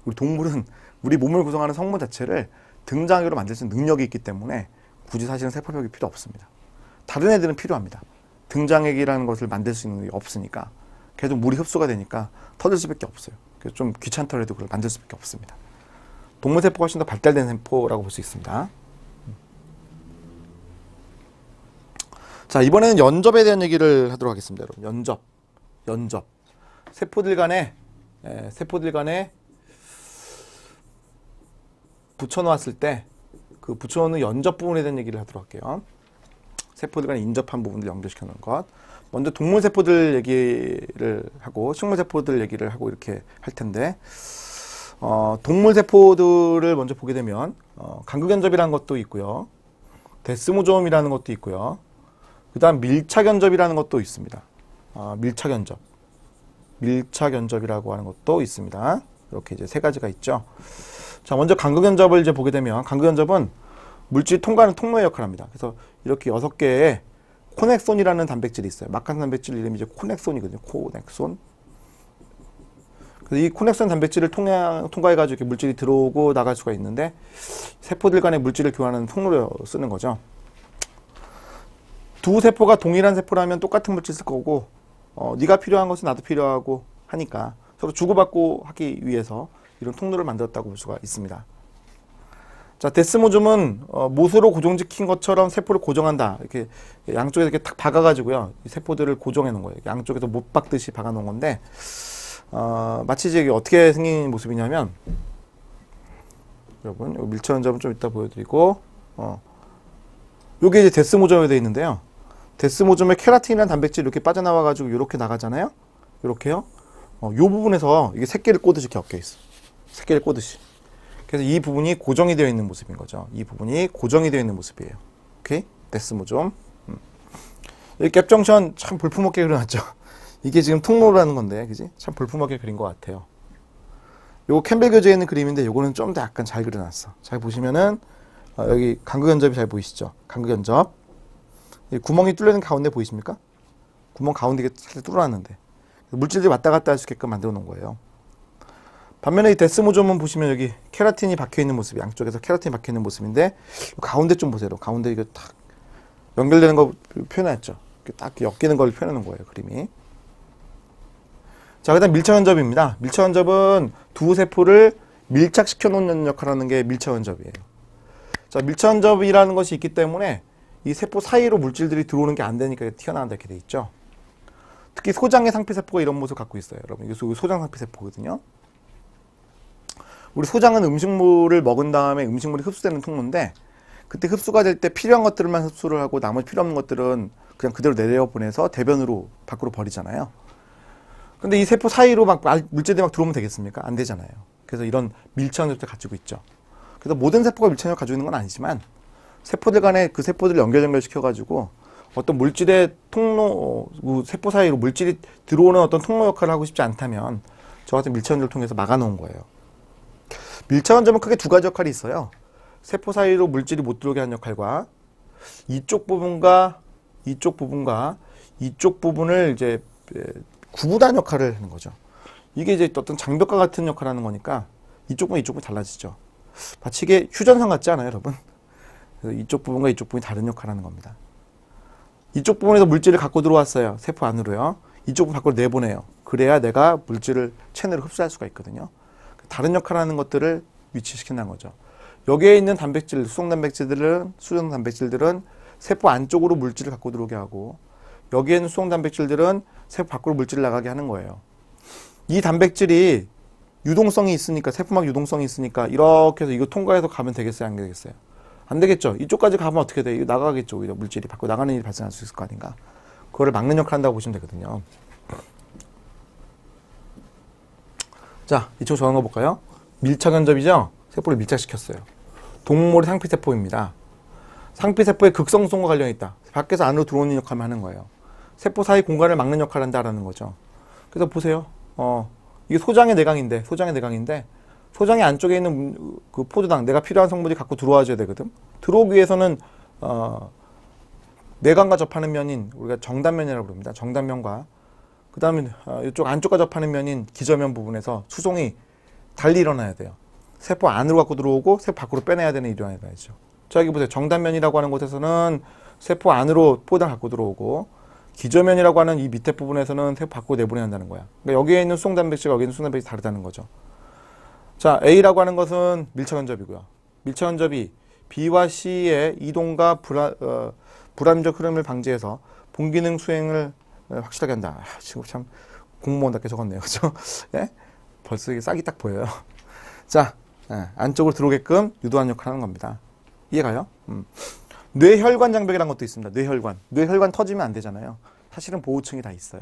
우리 동물은 우리 몸을 구성하는 성분 자체를 등장액으로 만들 수 있는 능력이 있기 때문에 굳이 사실은 세포벽이 필요 없습니다. 다른 애들은 필요합니다. 등장액이라는 것을 만들 수 있는 게 없으니까 계속 물이 흡수가 되니까 터질 수밖에 없어요. 그래서 좀 귀찮더라도 그걸 만들 수밖에 없습니다. 동물 세포가 훨씬 더 발달된 세포라고 볼 수 있습니다. 자, 이번에는 연접에 대한 얘기를 하도록 하겠습니다. 여러분. 연접. 세포들 간에 붙여놓았을 때 그 붙여놓는 연접 부분에 대한 얘기를 하도록 할게요. 세포들 간에 인접한 부분들 연결시켜 놓은 것. 먼저 동물 세포들 얘기를 하고 식물 세포들 얘기를 하고 이렇게 할 텐데 동물 세포들을 먼저 보게 되면 간극연접이라는 것도 있고요. 데스모조움이라는 것도 있고요. 그 다음 밀착연접이라는 것도 있습니다. 밀착연접이라고 하는 것도 있습니다. 이렇게 이제 세 가지가 있죠. 자, 먼저 간극연접을 이제 보게 되면 간극연접은 물질이 통과하는 통로의 역할을 합니다. 그래서 이렇게 6개의 코넥손이라는 단백질이 있어요. 막한 단백질 이름이 이제 코넥손이거든요. 코넥손. 그래서 이 코넥손 단백질을 통과해가지고 이렇게 물질이 들어오고 나갈 수가 있는데 세포들 간의 물질을 교환하는 통로로 쓰는 거죠. 두 세포가 동일한 세포라면 똑같은 물질 쓸 거고 네가 필요한 것은 나도 필요하고 하니까 서로 주고받고 하기 위해서 이런 통로를 만들었다고 볼 수가 있습니다. 자, 데스모즘은 못으로 고정시킨 것처럼 세포를 고정한다. 이렇게 양쪽에 이렇게 탁 박아가지고요. 이 세포들을 고정해 놓은 거예요. 양쪽에서 못 박듯이 박아 놓은 건데, 마치 이제 이게 어떻게 생긴 모습이냐면, 여러분, 요 밀착원점은 좀 이따 보여드리고, 요게 이제 데스모점이 되어 있는데요. 데스모점에 케라틴이라는 단백질이 이렇게 빠져나와가지고 이렇게 나가잖아요. 이렇게요. 요 부분에서 이게 새끼를 꼬듯이 이렇게 엮여 있어. 새끼를 꼬듯이. 그래서 이 부분이 고정이 되어 있는 모습인 거죠. 이 부분이 고정이 되어 있는 모습이에요. 오케이? 데스모점. 이 갭정션 참 볼품없게 그려놨죠. 이게 지금 통로라는 건데, 그지? 참 볼품없게 그린 것 같아요. 요거 캠벨 교재에 있는 그림인데, 요거는 좀 더 약간 잘 그려놨어. 잘 보시면은, 여기 간극연접이 잘 보이시죠? 간극연접. 이 구멍이 뚫려있는 가운데 보이십니까? 구멍 가운데 이게 살짝 뚫어놨는데. 물질들이 왔다 갔다 할 수 있게끔 만들어 놓은 거예요. 반면에 이 데스모점은 보시면 여기 케라틴이 박혀있는 모습이, 양쪽에서 케라틴이 박혀있는 모습인데, 가운데 좀 보세요. 가운데 이거 딱 연결되는 거 표현했죠. 딱 엮이는 걸 표현하는 거예요, 그림이. 자, 그 다음 밀착연접입니다. 밀착연접은 두 세포를 밀착시켜 놓는 역할을 하는 게 밀착연접이에요. 자, 밀착연접이라는 것이 있기 때문에 이 세포 사이로 물질들이 들어오는 게 안 되니까 튀어나간다 이렇게 돼 있죠. 특히 소장의 상피세포가 이런 모습을 갖고 있어요. 여러분, 이게 소장 상피세포거든요. 우리 소장은 음식물을 먹은 다음에 음식물이 흡수되는 통로인데, 그때 흡수가 될 때 필요한 것들만 흡수를 하고 나머지 필요 없는 것들은 그냥 그대로 내려보내서 대변으로 밖으로 버리잖아요. 근데 이 세포 사이로 막 물질들이 막 들어오면 되겠습니까? 안 되잖아요. 그래서 이런 밀착연접을 가지고 있죠. 그래서 모든 세포가 밀착연접을 가지고 있는 건 아니지만, 세포들 간에 그 세포들을 연결시켜가지고 어떤 물질의 통로, 세포 사이로 물질이 들어오는 어떤 통로 역할을 하고 싶지 않다면 저 같은 밀착연접을 통해서 막아놓은 거예요. 밀착연접은 크게 두 가지 역할이 있어요. 세포 사이로 물질이 못 들어오게 하는 역할과 이쪽 부분과 이쪽 부분을 이제 구분하는 역할을 하는 거죠. 이게 이제 어떤 장벽과 같은 역할을 하는 거니까 이쪽 부분 달라지죠. 마치 이게 휴전선 같지 않아요, 여러분? 그래서 이쪽 부분과 이쪽 부분이 다른 역할을 하는 겁니다. 이쪽 부분에서 물질을 갖고 들어왔어요. 세포 안으로요. 이쪽 부분 밖으로 내보내요. 그래야 내가 물질을 체내로 흡수할 수가 있거든요. 다른 역할을 하는 것들을 위치시킨다는 거죠. 여기에 있는 단백질, 수성 단백질들은 세포 안쪽으로 물질을 갖고 들어오게 하고, 여기에 있는 수성 단백질들은 세포 밖으로 물질을 나가게 하는 거예요. 이 단백질이 유동성이 있으니까, 세포막 유동성이 있으니까 이렇게 해서 이거 통과해서 가면 되겠어요? 안 되겠어요? 안 되겠죠. 이쪽까지 가면 어떻게 돼? 이거 나가겠죠. 오히려 물질이 밖으로 나가는 일이 발생할 수 있을 거 아닌가. 그거를 막는 역할을 한다고 보시면 되거든요. 자, 이쪽 정한 거 볼까요? 밀착연접이죠? 세포를 밀착시켰어요. 동물의 상피세포입니다. 상피세포의 극성성과 관련이 있다. 밖에서 안으로 들어오는 역할을 하는 거예요. 세포 사이 공간을 막는 역할을 한다라는 거죠. 그래서 보세요. 이게 소장의 내강인데, 소장의 안쪽에 있는 그 포도당, 내가 필요한 성분이 갖고 들어와줘야 되거든. 들어오기 위해서는, 내강과 접하는 면인, 우리가 정단면이라고 부릅니다. 정단면과, 그 다음에 이쪽 안쪽과 접하는 면인 기저면 부분에서 수송이 달리 일어나야 돼요. 세포 안으로 갖고 들어오고, 세포 밖으로 빼내야 되는 일이 일어나야죠. 자, 여기 보세요. 정단면이라고 하는 곳에서는 세포 안으로 포도당 갖고 들어오고, 기저면이라고 하는 이 밑에 부분에서는 세포 밖으로 내보내야 한다는 거야. 그러니까 여기에 있는 수송단백질과 여기에 있는 수송단백질이 다르다는 거죠. 자, A라고 하는 것은 밀착연접이고요. 밀착연접이 B와 C의 이동과 불합리적 흐름을 방지해서 본기능 수행을 확실하게 한다. 지금 참 공무원답게 적었네요. 그죠? 네? 벌써 이게 싹이 딱 보여요. 자, 안쪽으로 들어오게끔 유도하는 역할을 하는 겁니다. 이해가요? 뇌혈관 장벽이라는 것도 있습니다. 뇌혈관 터지면 안 되잖아요. 사실은 보호층이 다 있어요.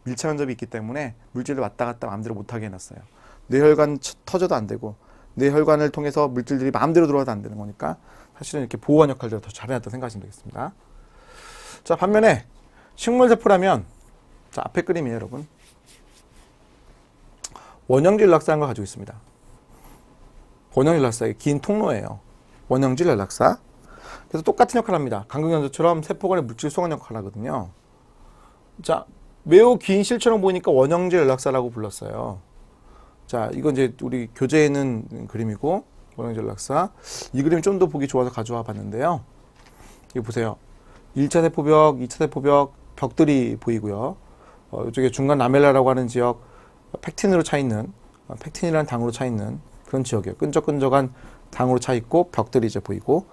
밀착연접이 있기 때문에 물질을 왔다 갔다 마음대로 못하게 해놨어요. 뇌혈관 터져도 안 되고, 뇌혈관을 통해서 물질들이 마음대로 들어와도 안 되는 거니까 사실은 이렇게 보호하는 역할들을 더 잘해놨다고 생각하시면 되겠습니다. 자, 반면에 식물세포라면, 자, 앞에 그림이에요, 여러분. 원형질 연락사라는 걸 가지고 있습니다. 원형질 연락사의 긴 통로예요. 원형질 연락사. 그래서 똑같은 역할을 합니다. 간극연접처럼 세포 간의 물질 수송하는 역할을 하거든요. 자, 매우 긴 실처럼 보이니까 원형질 연락사라고 불렀어요. 자, 이건 이제 우리 교재에 있는 그림이고, 원형질 연락사. 이 그림이 좀 더 보기 좋아서 가져와 봤는데요. 이거 보세요. 1차 세포벽, 2차 세포벽, 벽들이 보이고요. 이쪽에 중간 라멜라라고 하는 지역, 팩틴으로 차 있는, 팩틴이라는 당으로 차 있는 그런 지역이에요. 끈적끈적한 당으로 차 있고 벽들이 이제 보이고,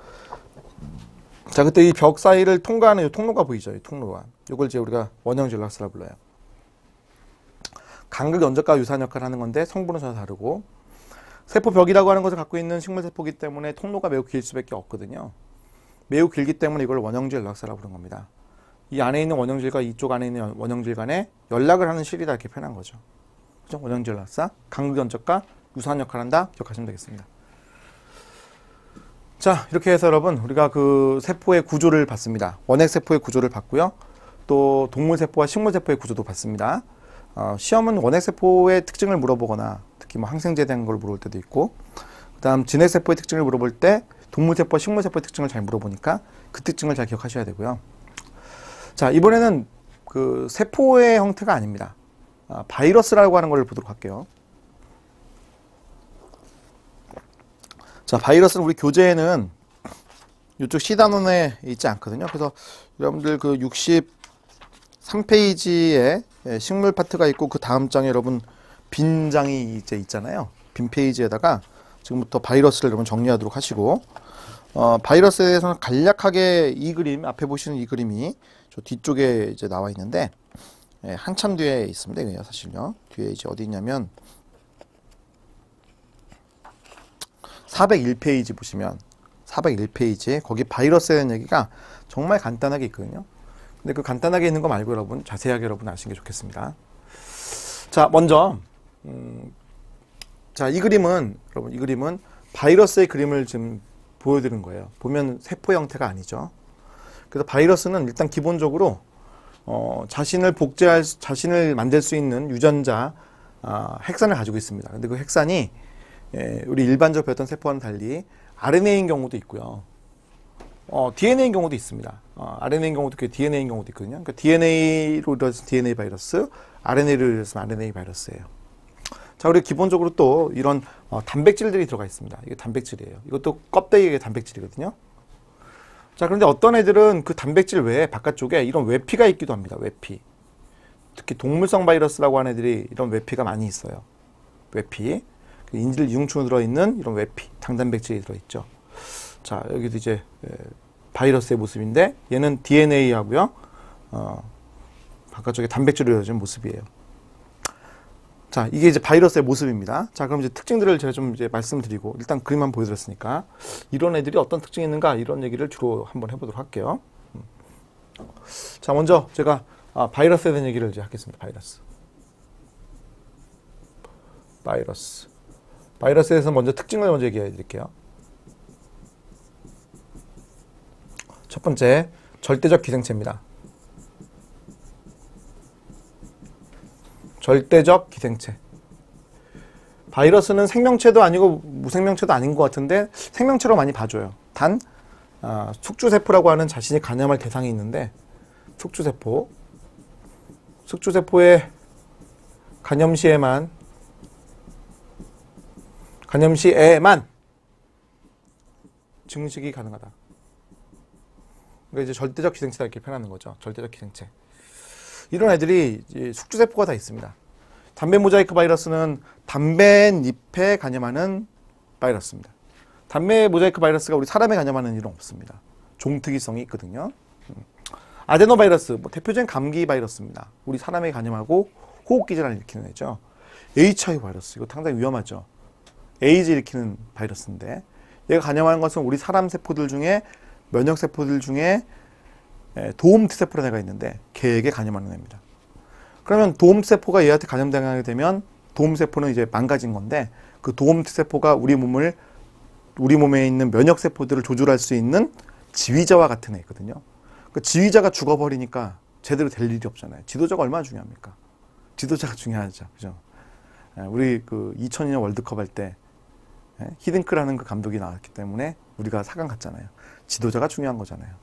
자 그때 이 벽 사이를 통과하는 이 통로가 보이죠. 이 통로가. 이걸 이제 우리가 원형 전락사라 불러요. 간극 연적과 유사한 역할을 하는 건데 성분은 전혀 다르고, 세포벽이라고 하는 것을 갖고 있는 식물세포이기 때문에 통로가 매우 길 수밖에 없거든요. 매우 길기 때문에 이걸 원형질 연락사라고 부르는 겁니다. 이 안에 있는 원형질과 이쪽 안에 있는 원형질 간에 연락을 하는 실이다 이렇게 표현한 거죠. 그죠? 원형질 연락사. 간극 연적과 유사한 역할을 한다. 기억하시면 되겠습니다. 자, 이렇게 해서 여러분 우리가 그 세포의 구조를 봤습니다. 원핵세포의 구조를 봤고요. 또 동물세포와 식물세포의 구조도 봤습니다. 시험은 원핵세포의 특징을 물어보거나 특히 뭐 항생제에 대한 걸 물어볼 때도 있고, 그 다음 진핵세포의 특징을 물어볼 때 동물세포와 식물세포의 특징을 잘 물어보니까 그 특징을 잘 기억하셔야 되고요. 자, 이번에는 그 세포의 형태가 아닙니다. 바이러스라고 하는 걸 보도록 할게요. 자, 바이러스는 우리 교재에는 이쪽 C단원에 있지 않거든요. 그래서 여러분들 그 63페이지에 식물 파트가 있고 그 다음 장에 여러분 빈 장이 이제 있잖아요. 빈 페이지에다가 지금부터 바이러스를 여러분 정리하도록 하시고, 바이러스에 대해서는 간략하게 이 그림, 앞에 보시는 이 그림이 저 뒤쪽에 이제 나와 있는데, 한참 뒤에 있습니다. 이게요, 사실요. 뒤에 이제 어디 있냐면 401페이지 보시면 401페이지에 거기 바이러스에 대한 얘기가 정말 간단하게 있거든요. 근데 그 간단하게 있는 거 말고 여러분 자세하게 여러분 아시는 게 좋겠습니다. 자, 먼저 자, 이 그림은 여러분 이 그림은 바이러스의 그림을 지금 보여드린 거예요. 보면 세포 형태가 아니죠. 그래서 바이러스는 일단 기본적으로 자신을 만들 수 있는 유전자 핵산을 가지고 있습니다. 근데 그 핵산이 우리 일반적으로 배웠던 세포와는 달리 RNA인 경우도 있고요. DNA인 경우도 있습니다. RNA인 경우도 있고 DNA인 경우도 있거든요. 그러니까 DNA로 이루어진 DNA 바이러스, RNA로 이루어진 RNA 바이러스예요. 자, 우리 기본적으로 또 이런 단백질들이 들어가 있습니다. 이게 단백질이에요. 이것도 껍데기의 단백질이거든요. 자, 그런데 어떤 애들은 그 단백질 외에 바깥쪽에 이런 외피가 있기도 합니다. 외피. 특히 동물성 바이러스라고 하는 애들이 이런 외피가 많이 있어요. 외피. 인질 이중충으로 들어있는 이런 외피, 당단백질이 들어있죠. 자, 여기도 이제 바이러스의 모습인데 얘는 DNA하고요. 바깥쪽에 단백질로 이루어진 모습이에요. 자, 이게 이제 바이러스의 모습입니다. 자, 그럼 이제 특징들을 제가 좀 이제 말씀드리고, 일단 그림만 보여드렸으니까 이런 애들이 어떤 특징이 있는가 이런 얘기를 주로 한번 해보도록 할게요. 자, 먼저 제가 바이러스에 대한 얘기를 이제 하겠습니다. 바이러스에 대해서 먼저 특징을 먼저 얘기해 드릴게요. 첫 번째, 절대적 기생체입니다. 절대적 기생체. 바이러스는 생명체도 아니고 무생명체도 아닌 것 같은데 생명체로 많이 봐줘요. 단 숙주세포라고 하는 자신이 간염할 대상이 있는데, 숙주세포의 간염 시에만 증식이 가능하다. 그러니까 이제 절대적 기생체다 이렇게 표현하는 거죠. 절대적 기생체. 이런 애들이 이제 숙주세포가 다 있습니다. 담배 모자이크 바이러스는 담배잎에 감염하는 바이러스입니다. 담배 모자이크 바이러스가 우리 사람에 감염하는 일은 없습니다. 종특이성이 있거든요. 아데노바이러스, 대표적인 감기 바이러스입니다. 우리 사람에 감염하고 호흡기 질환을 일으키는 애죠. HIV 바이러스, 이거 상당히 위험하죠. 에이즈 일으키는 바이러스인데, 얘가 감염하는 것은 우리 사람 세포들 중에, 면역 세포들 중에 도움 T세포라는 애가 있는데 걔에게 감염하는 애입니다. 그러면 도움 세포가 얘한테 감염당하게 되면 도움 세포는 이제 망가진 건데, 그 도움 T세포가 우리 몸에 있는 면역 세포들을 조절할 수 있는 지휘자와 같은 애 있거든요. 그 지휘자가 죽어버리니까 제대로 될 일이 없잖아요. 지도자가 얼마나 중요합니까? 지도자가 중요하죠. 그죠? 우리 그 2002년 월드컵 할 때 히딩크라는 그 감독이 나왔기 때문에 우리가 4강 갔잖아요. 지도자가 중요한 거잖아요.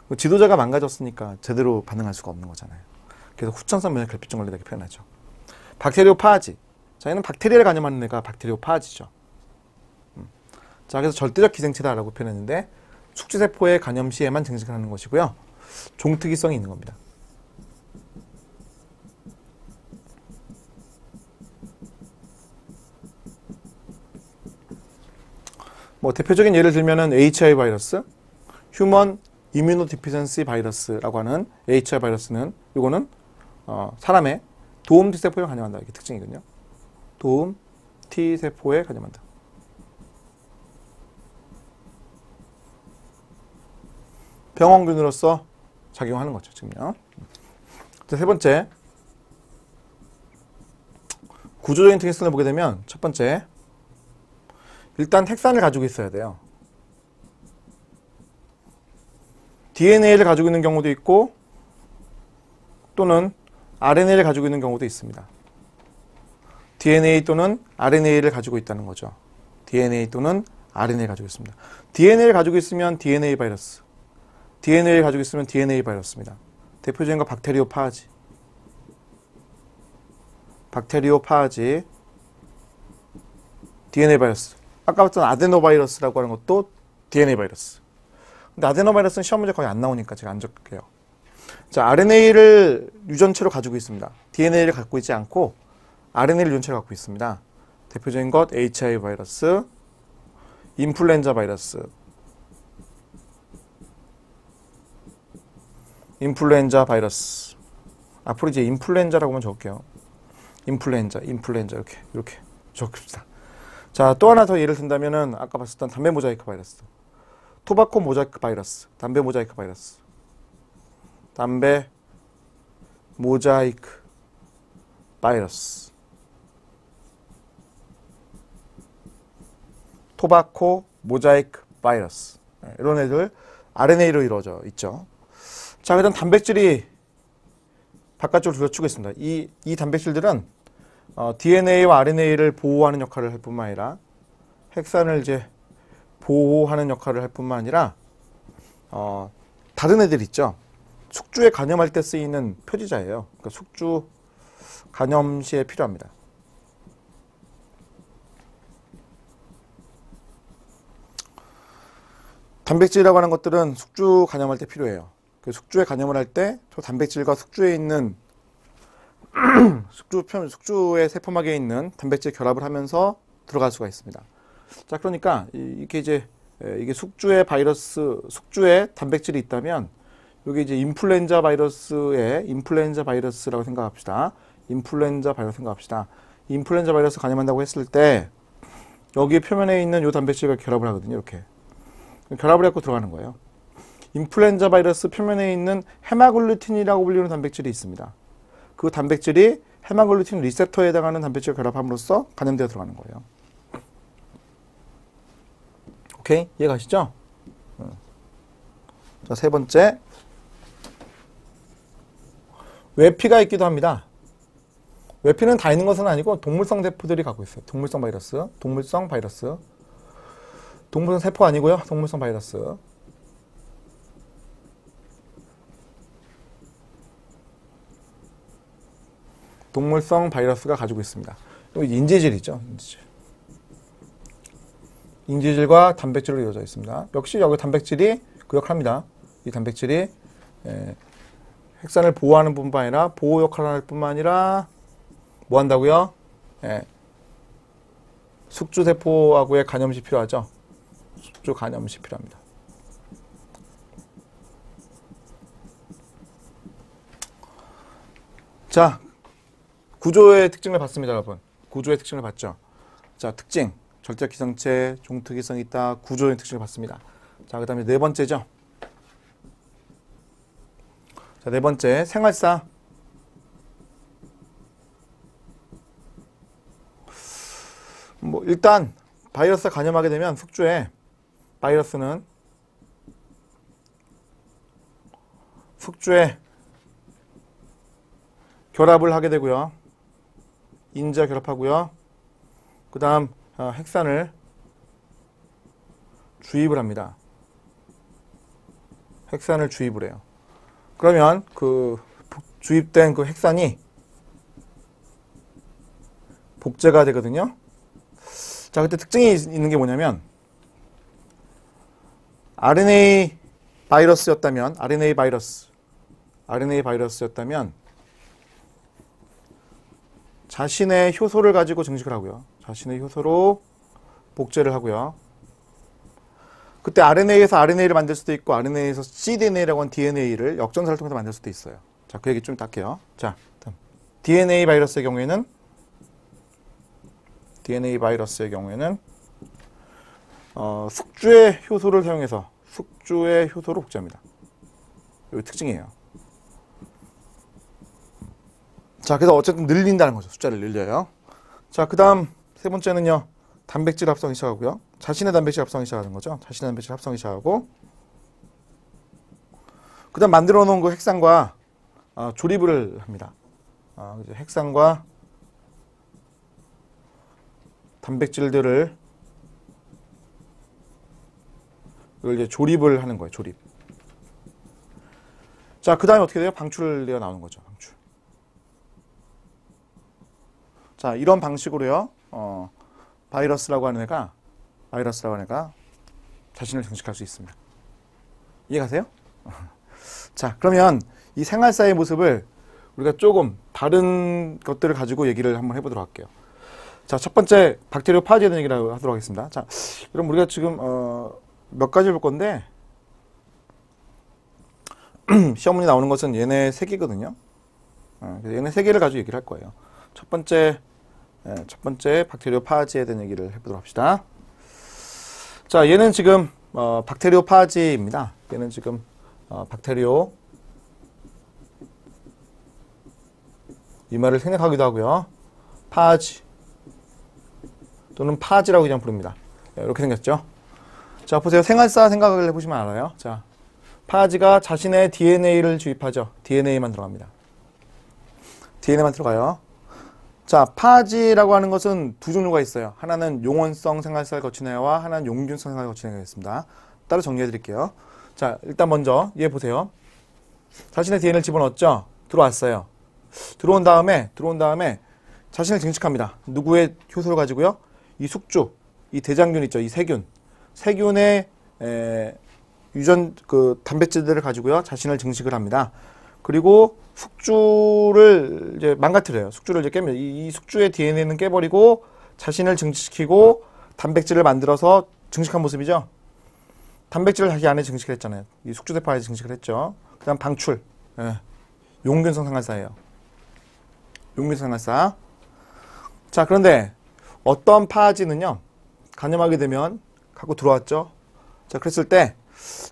그 지도자가 망가졌으니까 제대로 반응할 수가 없는 거잖아요. 그래서 후천성 면역 결핍증 걸리다 이렇게 표현하죠. 박테리오파지. 자, 얘는 박테리아를 감염하는 애가 박테리오파지죠. 자, 그래서 절대적 기생체다라고 표현했는데 숙주세포의 감염 시에만 증식하는 것이고요. 종특이성이 있는 겁니다. 뭐 대표적인 예를 들면은 HIV 바이러스, 휴먼 이뮤노디피션시 바이러스라고 하는 HIV 바이러스는 이거는 사람의 도움 T세포에 감염한다. 이게 특징이거든요. 도움 T세포에 감염한다. 병원균으로서 작용하는 거죠, 지금요. 자, 세 번째. 구조적인 특성을 보게 되면 첫 번째. 일단 핵산을 가지고 있어야 돼요. DNA를 가지고 있는 경우도 있고 또는 RNA를 가지고 있는 경우도 있습니다. DNA 또는 RNA를 가지고 있다는 거죠. DNA 또는 RNA를 가지고 있습니다. DNA를 가지고 있으면 DNA 바이러스, DNA를 가지고 있으면 DNA 바이러스입니다. 대표적인 거 박테리오파지, DNA 바이러스. 아까 봤던 아데노바이러스라고 하는 것도 DNA 바이러스. 근데 아데노바이러스는 시험 문제 거의 안 나오니까 제가 안 적을게요. 자, RNA를 유전체로 가지고 있습니다. DNA를 갖고 있지 않고 RNA를 유전체로 갖고 있습니다. 대표적인 것 HIV 바이러스, 인플루엔자 바이러스, 앞으로 이제 인플루엔자라고만 적을게요. 인플루엔자 이렇게 적읍시다. 자, 또 하나 더 예를 든다면은 아까 봤었던 담배 모자이크 바이러스, 토바코 모자이크 바이러스, 담배 모자이크 바이러스, 토바코 모자이크 바이러스. 이런 애들 RNA로 이루어져 있죠. 자, 그다음 단백질이 바깥쪽으로 들어추고 있습니다. 이 단백질들은 DNA와 RNA를 보호하는 역할을 할 뿐만 아니라 핵산을 이제 보호하는 역할을 할 뿐만 아니라 다른 애들 있죠. 숙주에 간염할 때 쓰이는 표지자예요. 그러니까 숙주 간염 시에 필요합니다. 단백질이라고 하는 것들은 숙주 간염할 때 필요해요. 그 숙주에 간염을 할 때 저 단백질과 숙주에 있는 숙주의 세포막에 있는 단백질 결합을 하면서 들어갈 수가 있습니다. 자, 그러니까 이게 이제 이게 숙주의 단백질이 있다면 여기 이제 인플루엔자 바이러스라고 생각합시다. 인플루엔자 바이러스 간염한다고 했을 때 여기 표면에 있는 이 단백질과 결합을 하거든요. 이렇게 결합을 해서 들어가는 거예요. 인플루엔자 바이러스 표면에 있는 헤마글루틴이라고 불리는 단백질이 있습니다. 그 단백질이 헤마글루틴 리셉터에 해당하는 단백질과 결합함으로써 감염되어 들어가는 거예요. 오케이? 이해가시죠? 자, 세 번째. 외피가 있기도 합니다. 외피는 다 있는 것은 아니고 동물성 세포들이 갖고 있어요. 동물성 세포가 아니고요. 동물성 바이러스. 동물성 바이러스가 가지고 있습니다. 여기 인지질이죠. 인지질과 단백질로 이루어져 있습니다. 역시 여기 단백질이 그 역할을 합니다. 이 단백질이 핵산을 보호하는 뿐만 아니라 보호 역할을 할 뿐만 아니라 뭐 한다고요? 숙주세포하고의 간염시 필요하죠. 숙주 간염시 필요합니다. 자, 구조의 특징을 봤습니다, 여러분. 구조의 특징을 봤죠. 자, 특징. 절대 기성체, 종특이성이 있다. 구조의 특징을 봤습니다. 자, 그 다음에 네 번째죠. 자, 네 번째. 생활사. 뭐, 일단, 바이러스가 간염하게 되면 숙주에 결합을 하게 되고요. 인자 결합하고요. 그 다음 핵산을 주입을 합니다. 핵산을 주입을 해요. 그러면 그 주입된 그 핵산이 복제가 되거든요. 자, 그때 특징이 있는 게 뭐냐면 RNA 바이러스였다면 자신의 효소를 가지고 증식을 하고요. 자신의 효소로 복제를 하고요. 그때 RNA에서 RNA를 만들 수도 있고 RNA에서 cDNA라고 하는 DNA를 역전사를 통해서 만들 수도 있어요. 자, 그 얘기 좀 이따 할게요. 자, 다음. DNA 바이러스의 경우에는 숙주의 효소를 사용해서 숙주의 효소를 복제합니다. 이 특징이에요. 자, 그래서 어쨌든 늘린다는 거죠. 숫자를 늘려요. 자, 그 다음 세 번째는요. 단백질 합성이 시작하고요. 자신의 단백질 합성이 시작하는 거죠. 자신의 단백질 합성이 시작하고 그 다음 만들어 놓은 그 핵산과 조립을 합니다. 이제 핵산과 단백질들을 이걸 이제 조립을 하는 거예요. 조립. 자, 그 다음에 어떻게 돼요? 방출되어 나오는 거죠. 방출. 자, 이런 방식으로요. 바이러스라고 하는 애가 자신을 증식할 수 있습니다. 이해가세요? 자, 그러면 이 생활사의 모습을 우리가 조금 다른 것들을 가지고 얘기를 한번 해보도록 할게요. 자, 첫 번째 박테리오 파지에 대한 얘기를 하도록 하겠습니다. 자, 그럼 우리가 지금 몇 가지 볼 건데 시험 문제 나오는 것은 얘네 세 개거든요. 얘네 세 개를 가지고 얘기를 할 거예요. 첫 번째 박테리오 파지에 대한 얘기를 해보도록 합시다. 자, 얘는 지금 박테리오 파지입니다. 얘는 지금 박테리오 이 말을 생략하기도 하고요. 파지 또는 파지라고 그냥 부릅니다. 이렇게 생겼죠. 자, 보세요. 생활사 생각을 해보시면 알아요. 자, 파지가 자신의 DNA를 주입하죠. DNA만 들어갑니다. DNA만 들어가요. 자, 파지라고 하는 것은 두 종류가 있어요. 하나는 용원성 생활사를 거친 애와 하나는 용균성 생활을 거친 애가 있습니다. 따로 정리해 드릴게요. 자, 일단 먼저 얘 보세요. 자신의 DNA를 집어넣었죠. 들어왔어요. 들어온 다음에 자신을 증식합니다. 누구의 효소를 가지고요? 이 숙주, 이 대장균 있죠. 이 세균의 유전 단백질들을 가지고요. 자신을 증식을 합니다. 그리고 숙주를 이제 망가뜨려요. 숙주를 이제 깨면 이 숙주의 DNA는 깨버리고 자신을 증식시키고 단백질을 만들어서 증식한 모습이죠. 단백질을 자기 안에 증식을 했잖아요. 이 숙주세포 증식을 했죠. 그 다음 방출. 용균성 생활사예요. 용균성 생활사. 자, 그런데 어떤 파지는요. 간염하게 되면 갖고 들어왔죠. 자, 그랬을 때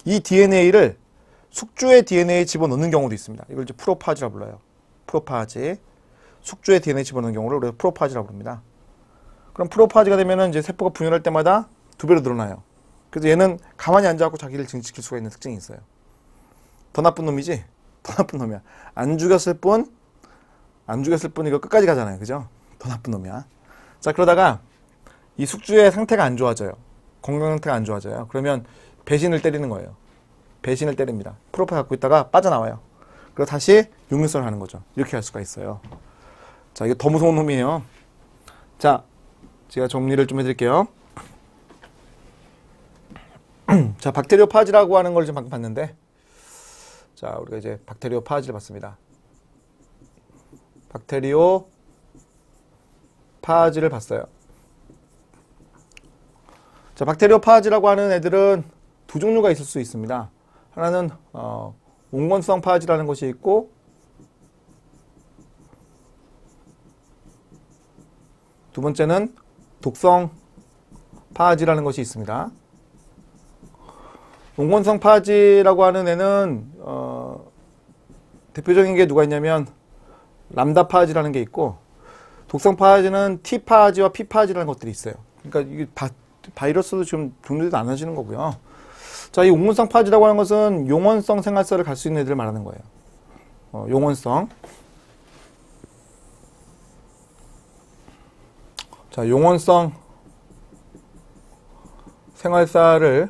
이 DNA를 숙주의 DNA에 집어넣는 경우도 있습니다. 이걸 이제 프로파지라고 불러요. 프로파지. 숙주의 DNA 집어넣는 경우를 우리가 프로파지라고 부릅니다. 그럼 프로파지가 되면은 이제 세포가 분열할 때마다 2배로 늘어나요. 그래서 얘는 가만히 앉아갖고 자기를 증식시킬 수가 있는 특징이 있어요. 더 나쁜 놈이지? 더 나쁜 놈이야. 안 죽였을 뿐 이거 끝까지 가잖아요. 그죠? 더 나쁜 놈이야. 자, 그러다가 이 숙주의 상태가 안 좋아져요. 건강 상태가 안 좋아져요. 그러면 배신을 때리는 거예요. 배신을 때립니다. 프로파 갖고 있다가 빠져나와요. 그리고 다시 용균성을 하는 거죠. 이렇게 할 수가 있어요. 자, 이게 더 무서운 놈이에요. 자, 제가 정리를 좀 해드릴게요. 자, 박테리오 파지라고 하는 걸 지금 방금 봤는데, 자, 우리가 이제 박테리오 파지를 봤습니다. 박테리오 파지를 봤어요. 자, 박테리오 파지라고 하는 애들은 두 종류가 있을 수 있습니다. 하나는 온건성 파지라는 것이 있고, 두 번째는 독성 파지라는 것이 있습니다. 온건성 파지라고 하는 애는 대표적인 게 누가 있냐면 람다 파지라는 게 있고, 독성 파지는 T 파지와 P 파지라는 것들이 있어요. 그러니까 이게 바이러스도 지금 종류도 나눠지는 거고요. 자, 이 온건성 파지라고 하는 것은 용원성 생활사를 갈 수 있는 애들을 말하는 거예요. 용원성. 자, 용원성 생활사를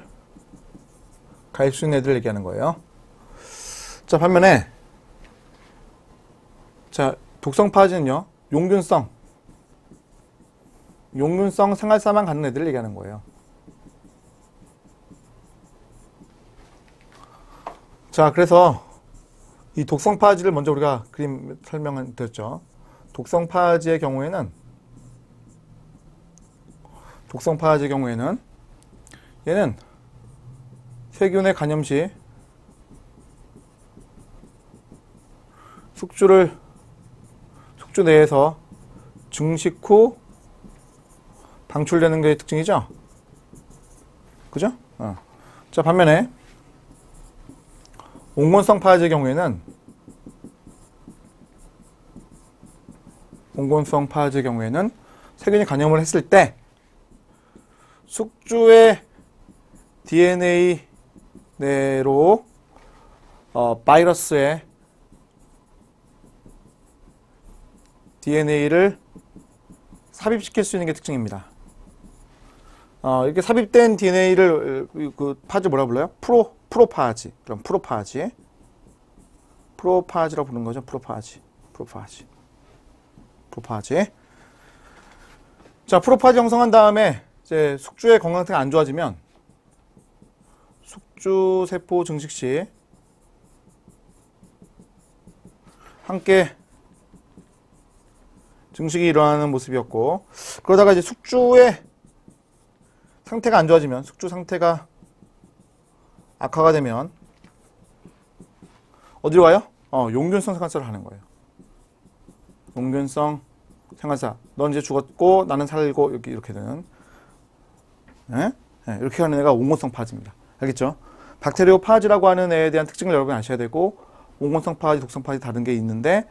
갈 수 있는 애들을 얘기하는 거예요. 자, 반면에 자, 독성 파지는요. 용균성 생활사만 갖는 애들을 얘기하는 거예요. 자, 그래서 이 독성 파지를 먼저 우리가 그림 설명을 드렸죠. 독성 파지의 경우에는 얘는 세균의 감염 시 숙주 내에서 증식 후 방출되는 게 특징이죠. 그죠? 자, 반면에 옹곤성 파하제의 경우에는 세균이 감염을 했을 때 숙주의 DNA 내로 바이러스의 DNA를 삽입시킬 수 있는 게 특징입니다. 이렇게 삽입된 DNA를 그 파즈 뭐라 불러요? 프로파지. 그럼 프로파지라고 부르는 거죠. 프로파지. 자, 프로파지 형성한 다음에 이제 숙주의 건강 상태가 안 좋아지면 숙주 세포 증식 시 함께 증식이 일어나는 모습이었고, 그러다가 이제 숙주의 상태가 안 좋아지면, 숙주 상태가 악화가 되면 어디로 가요? 용균성 생활사를 하는 거예요. 용균성 생활사. 넌 이제 죽었고 나는 살고 이렇게 되는, 이렇게 하는 애가 옹곤성 파지입니다. 알겠죠? 박테리오 파지라고 하는 애에 대한 특징을 여러분이 아셔야 되고, 옹곤성 파지, 독성 파지 다른 게 있는데,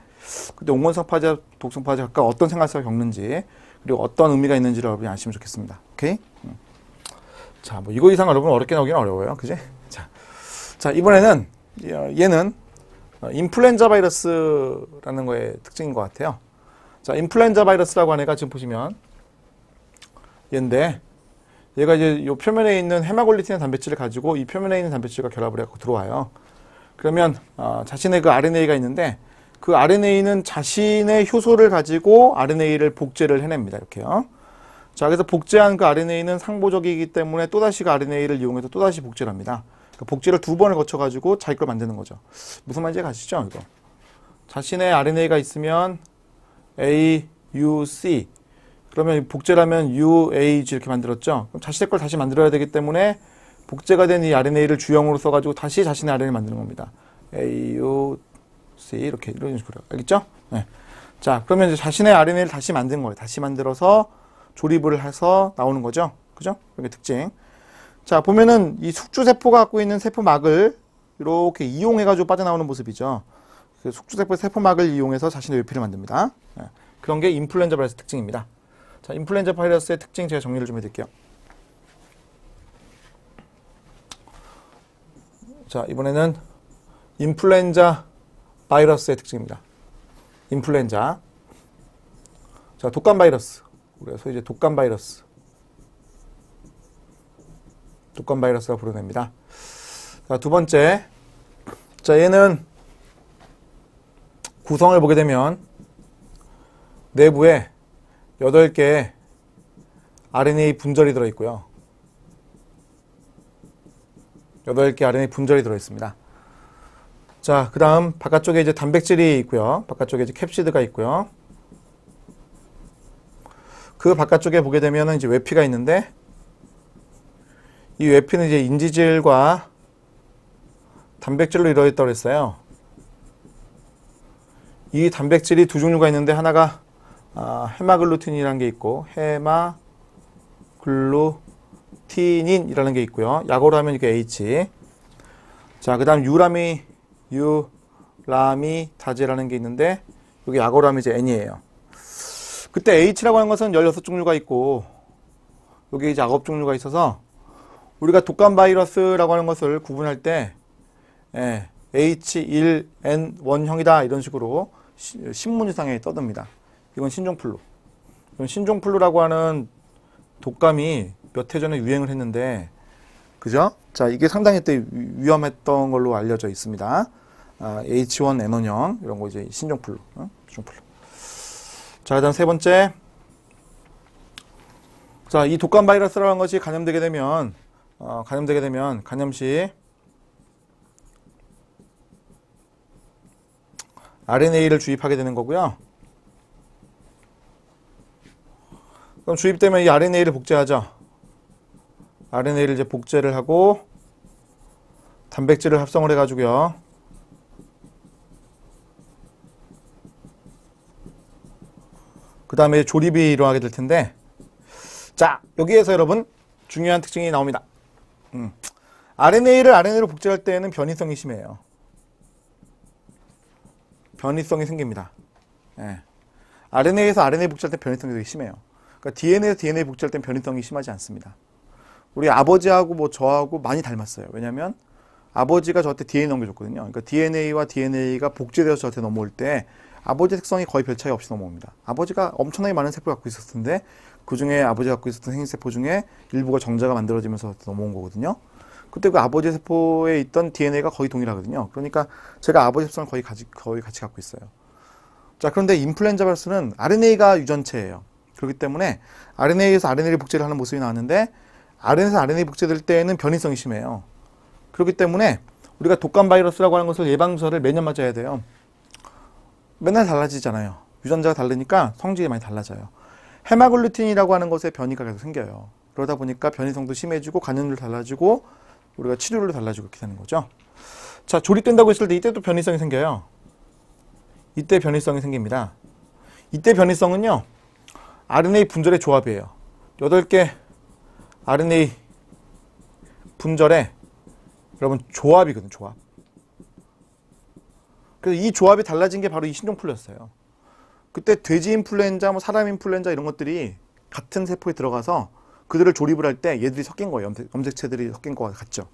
근데 옹곤성 파지와 독성 파지가 각각 어떤 생활사를 겪는지, 그리고 어떤 의미가 있는지를 여러분이 아시면 좋겠습니다. 오케이? 자, 뭐 이거 이상 여러분 어렵게 나오기는 어려워요. 그지? 자, 이번에는 얘는 인플루엔자 바이러스라는 거의 특징인 것 같아요. 자, 인플루엔자 바이러스라고 하는 애가 지금 보시면 얘인데, 얘가 이제 이 표면에 있는 헤마골리틴의 단백질을 가지고 이 표면에 있는 단백질과 결합을 해서 들어와요. 그러면 자신의 그 RNA가 있는데, 그 RNA는 자신의 효소를 가지고 RNA를 복제를 해냅니다. 이렇게요. 자, 그래서 복제한 그 RNA는 상보적이기 때문에 또다시 그 RNA를 이용해서 또다시 복제를 합니다. 그러니까 복제를 2번을 거쳐가지고 자기 걸 만드는 거죠. 무슨 말인지 가시죠? 이거. 자신의 RNA가 있으면 A, U, C. 그러면 복제를 하면 UAG 이렇게 만들었죠? 그럼 자신의 걸 다시 만들어야 되기 때문에 복제가 된 이 RNA를 주형으로 써가지고 다시 자신의 RNA를 만드는 겁니다. A, U, C 이렇게 이런 식으로. 알겠죠? 네. 자, 그러면 이제 자신의 RNA를 다시 만든 거예요. 다시 만들어서 조립을 해서 나오는 거죠. 그죠? 이게 특징. 자, 보면은 이 숙주세포가 갖고 있는 세포막을 이렇게 이용해가지고 빠져나오는 모습이죠. 그 숙주세포의 세포막을 이용해서 자신의 외피를 만듭니다. 네. 그런 게 인플루엔자 바이러스 특징입니다. 자, 인플루엔자 바이러스의 특징 제가 정리를 좀 해드릴게요. 자, 이번에는 인플루엔자 바이러스의 특징입니다. 인플루엔자. 자, 독감 바이러스. 우리가 소위 이제 독감 바이러스가 부르냅니다. 자, 두 번째. 자, 얘는 구성을 보게 되면 내부에 8개의 RNA 분절이 들어있고요. 8개 RNA 분절이 들어있습니다. 자, 그 다음 바깥쪽에 이제 단백질이 있고요. 바깥쪽에 이제 캡시드가 있고요. 그 바깥쪽에 보게 되면 이제 외피가 있는데, 이 외피는 이제 인지질과 단백질로 이루어졌다고 했어요. 이 단백질이 두 종류가 있는데, 하나가 헤마글루틴이라는 게 있고, 헤마글루티닌이라는 게 있고요. 약어로 하면 이게 H. 자, 그 다음 유라미다제라는 게 있는데, 여기 약어로 하면 이제 N이에요. 그때 H라고 하는 것은 16종류가 있고, 여기 이제 9종류가 있어서, 우리가 독감 바이러스라고 하는 것을 구분할 때, H1N1형이다. 이런 식으로 신문지상에 떠듭니다. 이건 신종플루. 이건 신종플루라고 하는 독감이 몇 해 전에 유행을 했는데, 그죠? 자, 이게 상당히 또 위험했던 걸로 알려져 있습니다. H1N1형, 이런 거 이제 신종플루. 신종플루. 자, 그 다음 세 번째. 자, 이 독감 바이러스라는 것이 감염되게 되면 감염 시 RNA를 주입하게 되는 거고요. 그럼 주입되면 이 RNA를 복제하죠. RNA를 이제 복제를 하고, 단백질을 합성을 해가지고요. 그 다음에 조립이 일어나게 될 텐데, 자, 여기에서 여러분 중요한 특징이 나옵니다. RNA를 RNA로 복제할 때에는 변이성이 심해요. 변이성이 생깁니다. 예. RNA에서 RNA 복제할 때 변이성이 되게 심해요. 그러니까 DNA에서 DNA 복제할 때 변이성이 심하지 않습니다. 우리 아버지하고 뭐 저하고 많이 닮았어요. 왜냐면 아버지가 저한테 DNA 넘겨줬거든요. 그러니까 DNA와 DNA가 복제되어서 저한테 넘어올 때 아버지 특성이 거의 별 차이 없이 넘어옵니다. 아버지가 엄청나게 많은 세포를 갖고 있었을 텐데 그 중에 아버지가 갖고 있었던 생식세포 중에 일부가 정자가 만들어지면서 넘어온 거거든요. 그때 그 아버지 세포에 있던 DNA가 거의 동일하거든요. 그러니까 제가 아버지 특성을 거의 같이 갖고 있어요. 자, 그런데 인플루엔자 바이러스는 RNA가 유전체예요. 그렇기 때문에 RNA에서 RNA를 복제를 하는 모습이 나왔는데 RNA에서 RNA 복제될 때에는 변이성이 심해요. 그렇기 때문에 우리가 독감 바이러스라고 하는 것을 예방주사를 매년 맞아야 돼요. 맨날 달라지잖아요. 유전자가 다르니까 성질이 많이 달라져요. 헤마글루틴이라고 하는 것에 변이가 계속 생겨요. 그러다 보니까 변이성도 심해지고 감염률 달라지고 우리가 치료율도 달라지고 이렇게 되는 거죠. 자, 조립된다고 했을 때 이때 또 변이성이 생겨요. 이때 변이성이 생깁니다. 이때 변이성은요, RNA 분절의 조합이에요. 8개 RNA 분절의 여러분 조합이거든요. 조합. 그래서 이 조합이 달라진 게 바로 이 신종플루였어요. 그때 돼지 인플루엔자, 뭐 사람 인플루엔자 이런 것들이 같은 세포에 들어가서 그들을 조립을 할 때 얘들이 섞인 거예요. 염색체들이 섞인 거와 같죠.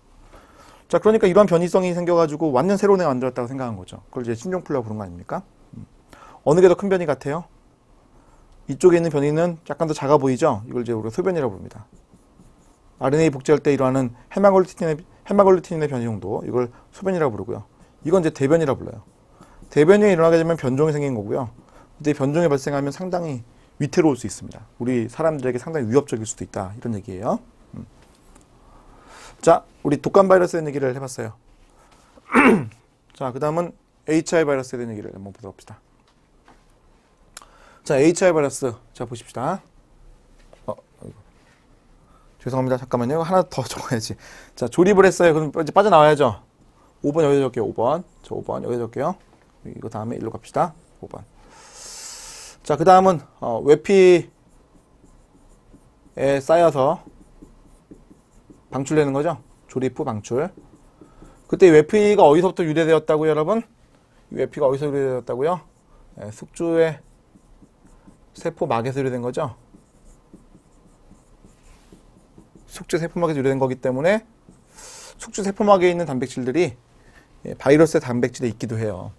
자, 그러니까 이러한 변이성이 생겨가지고 완전 새로운 애가 만들었다고 생각한 거죠. 그걸 이제 신종플루라고 부른 거 아닙니까? 어느 게 더 큰 변이 같아요? 이쪽에 있는 변이는 약간 더 작아 보이죠? 이걸 이제 우리가 소변이라고 부릅니다. RNA 복제할 때 일어나는 헤마글루틴의 변이 정도, 이걸 소변이라고 부르고요. 이건 이제 대변이라고 불러요. 대변이 일어나게 되면 변종이 생긴 거고요. 근데 변종이 발생하면 상당히 위태로울 수 있습니다. 우리 사람들에게 상당히 위협적일 수도 있다. 이런 얘기예요. 자, 우리 독감 바이러스에 대한 얘기를 해봤어요. 자, 그 다음은 HIV 바이러스에 대한 얘기를 한번 보도록 합시다. 자, HIV 바이러스. 자, 보십시다. 죄송합니다. 잠깐만요. 하나 더 적어야지. 자, 조립을 했어요. 그럼 이제 빠져나와야죠. 5번 여기다 적게요. 5번. 저 5번 여기다 적게요. 이거 다음에 일로 갑시다. 5번. 자, 그 다음은 외피에 쌓여서 방출되는 거죠. 조립 후 방출. 그때 외피가 어디서부터 유래되었다고요, 여러분? 이 외피가 어디서 유래되었다고요? 네, 숙주의 세포막에서 유래된 거죠. 숙주 세포막에서 유래된 거기 때문에 숙주 세포막에 있는 단백질들이 바이러스의 단백질에 있기도 해요.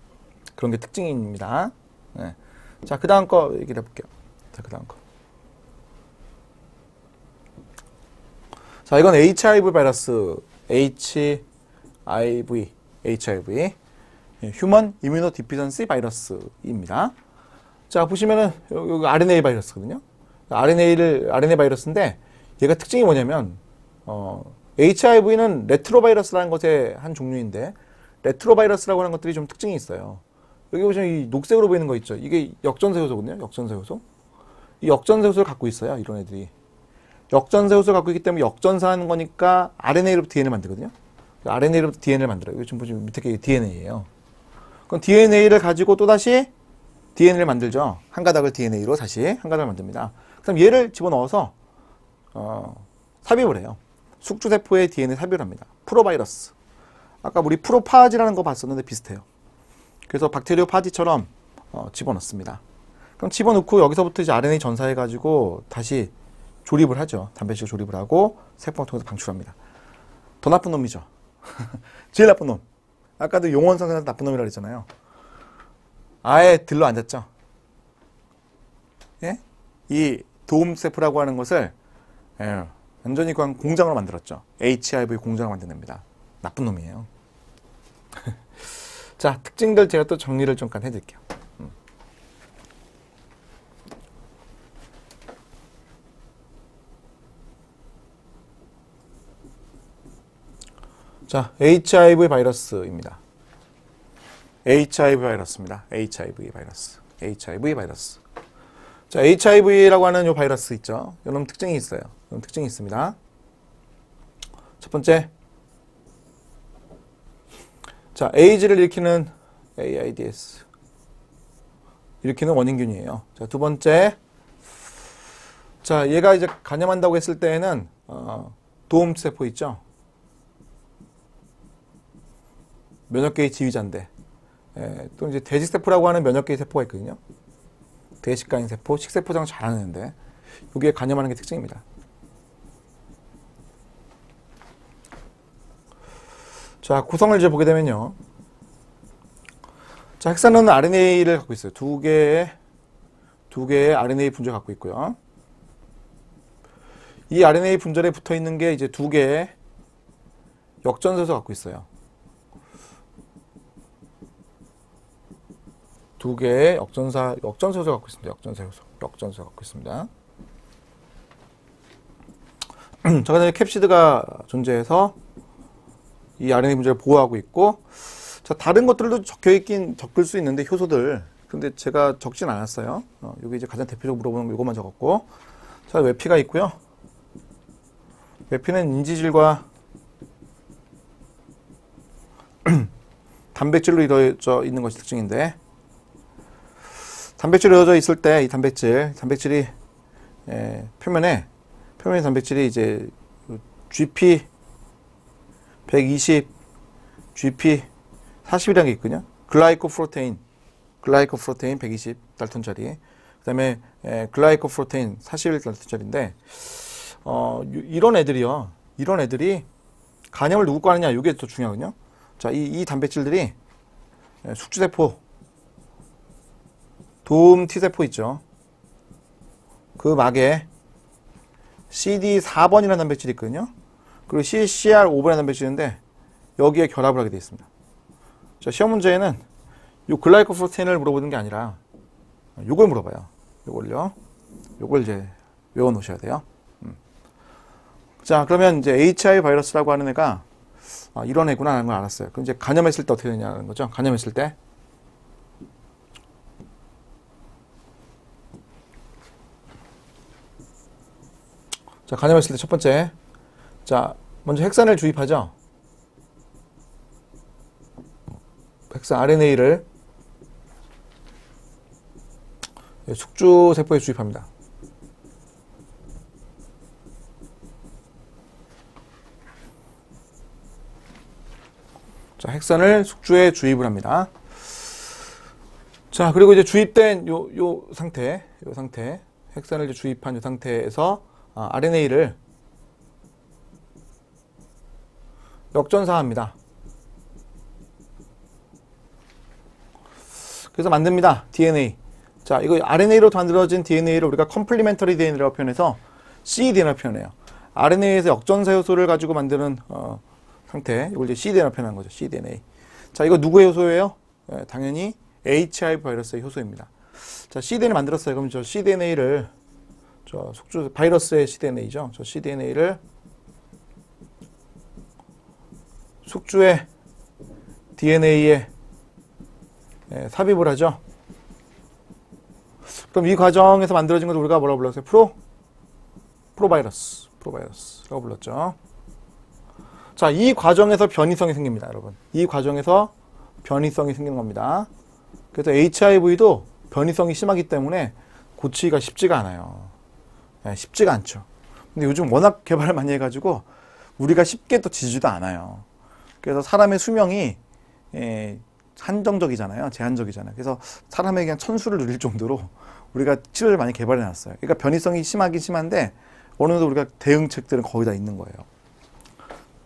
그런 게 특징입니다. 네. 자, 그 다음 거 얘기를 해볼게요. 자, 그 다음 거. 자, 이건 HIV 바이러스. HIV. 휴먼 이뮤노 디피전시 바이러스입니다. 자, 보시면은 여기 RNA 바이러스거든요. RNA 바이러스인데 얘가 특징이 뭐냐면 HIV는 레트로바이러스라는 것의 한 종류인데 레트로바이러스라고 하는 것들이 좀 특징이 있어요. 여기 보시면 이 녹색으로 보이는 거 있죠. 이게 역전세 요소거든요. 역전세 요소. 이 역전세 요소를 갖고 있어요. 이런 애들이. 역전세 요소를 갖고 있기 때문에 역전사하는 거니까 RNA로부터 DNA를 만들거든요. RNA로부터 DNA를 만들어요. 이거 지금 보시면 밑에 게 DNA예요. 그럼 DNA를 가지고 또다시 DNA를 만들죠. 한 가닥을 DNA로 다시 한 가닥을 만듭니다. 그럼 얘를 집어넣어서 삽입을 해요. 숙주세포에 DNA 삽입을 합니다. 프로바이러스. 아까 우리 프로파지라는 거 봤었는데 비슷해요. 그래서 박테리오 파지처럼 집어넣습니다. 그럼 집어넣고 여기서부터 이제 RNA 전사해가지고 다시 조립을 하죠. 단백질 조립을 하고 세포를 통해서 방출합니다. 더 나쁜 놈이죠. 제일 나쁜 놈. 아까도 용원성에서 나쁜 놈이라고 했잖아요. 아예 들러 앉았죠. 예? 이 도움세포라고 하는 것을 완전히 그냥 공장으로 만들었죠. HIV 공장을 만드냅니다. 나쁜 놈이에요. 자, 특징들 제가 또 정리를 잠깐 해드릴게요. 자, HIV 바이러스입니다. HIV 바이러스입니다. HIV 바이러스. HIV 바이러스. 자, HIV라고 하는 요 바이러스 있죠. 이런 특징이 있어요. 이런 특징이 있습니다. 첫 번째, 자, AIDS를 일으키는 원인균이에요. 자, 두 번째. 자, 얘가 이제 간염한다고 했을 때에는 도움세포 있죠? 면역계의 지휘자인데, 또 이제 대식세포라고 하는 면역계의 세포가 있거든요. 대식가인 세포, 식세포장 잘하는데, 이게 간염하는 게 특징입니다. 자, 구성을 이제 보게 되면요. 자, 헥사는 RNA를 갖고 있어요. 두 개의 RNA 분절 갖고 있고요. 이 RNA 분절에 붙어 있는 게 이제 두 개의 역전소를 갖고 있어요. 두 개의 역전소를 갖고 있습니다. 역전소 갖고 있습니다. 자, 그다음에 캡시드가 존재해서 이 RNA 분절을 보호하고 있고, 자, 다른 것들도 적을 수 있는데, 효소들. 근데 제가 적진 않았어요. 여기 이제 가장 대표적으로 물어보는 거 이것만 적었고. 자, 외피가 있고요. 외피는 인지질과 단백질로 이루어져 있는 것이 특징인데, 단백질로 이루어져 있을 때 이 단백질이 표면에 단백질이 이제 GP 120, GP 40이라는 게 있거든요. 글라이코프로테인 120 달톤짜리. 그 다음에 글라이코프로테인 41 달톤짜리인데, 이런 애들이 간염을 누구 거 하느냐, 이게 더 중요하거든요. 자, 이 단백질들이 숙주세포, 도움 T세포 있죠. 그 막에 CD4번이라는 단백질이 있거든요. 그리고 CCR5번이라는 단백질인데, 여기에 결합을 하게 되어 있습니다. 자, 시험 문제에는 이 글라이코프로테인을 물어보는 게 아니라 요걸 물어봐요. 요걸 이제 외워 놓으셔야 돼요. 자, 그러면 이제 HIV 바이러스라고 하는 애가 이런 애구나 하는 걸 알았어요. 그럼 이제 간염했을 때 어떻게 되냐는 거죠. 간염했을 때. 자, 간염했을 때 첫 번째. 자, 먼저 헥산을 주입하죠. 헥산 RNA를 숙주세포에 주입합니다. 자, 헥산을 숙주에 주입을 합니다. 자, 그리고 이제 주입된 요 상태, 헥산을 이제 주입한 요 상태에서 RNA를 역전사합니다. 그래서 만듭니다. DNA. 자, 이거 RNA로 만들어진 DNA를 우리가 컴플리멘터리 DNA라고 표현해서 cDNA라고 표현해요. RNA에서 역전사 요소를 가지고 만드는 상태, 이걸 이제 cDNA라고 표현한 거죠. cDNA. 자, 이거 누구의 효소예요? 당연히 HIV 바이러스의 효소입니다. 자, cDNA 만들었어요. 그럼 저 cDNA를 숙주 바이러스의 cDNA죠. 저 cDNA를 숙주의 DNA에 삽입을 하죠. 그럼 이 과정에서 만들어진 것을 우리가 뭐라고 불렀어요? 프로바이러스라고 불렀죠. 자, 이 과정에서 변이성이 생깁니다, 여러분. 이 과정에서 변이성이 생기는 겁니다. 그래서 HIV도 변이성이 심하기 때문에 고치기가 쉽지가 않아요. 쉽지가 않죠. 근데 요즘 워낙 개발을 많이 해가지고 우리가 쉽게 또 지지도 않아요. 그래서 사람의 수명이 한정적이잖아요. 제한적이잖아요. 그래서 사람에게 그냥 천수를 누릴 정도로 우리가 치료를 많이 개발해 놨어요. 그러니까 변이성이 심하긴 심한데 어느 정도 우리가 대응책들은 거의 다 있는 거예요.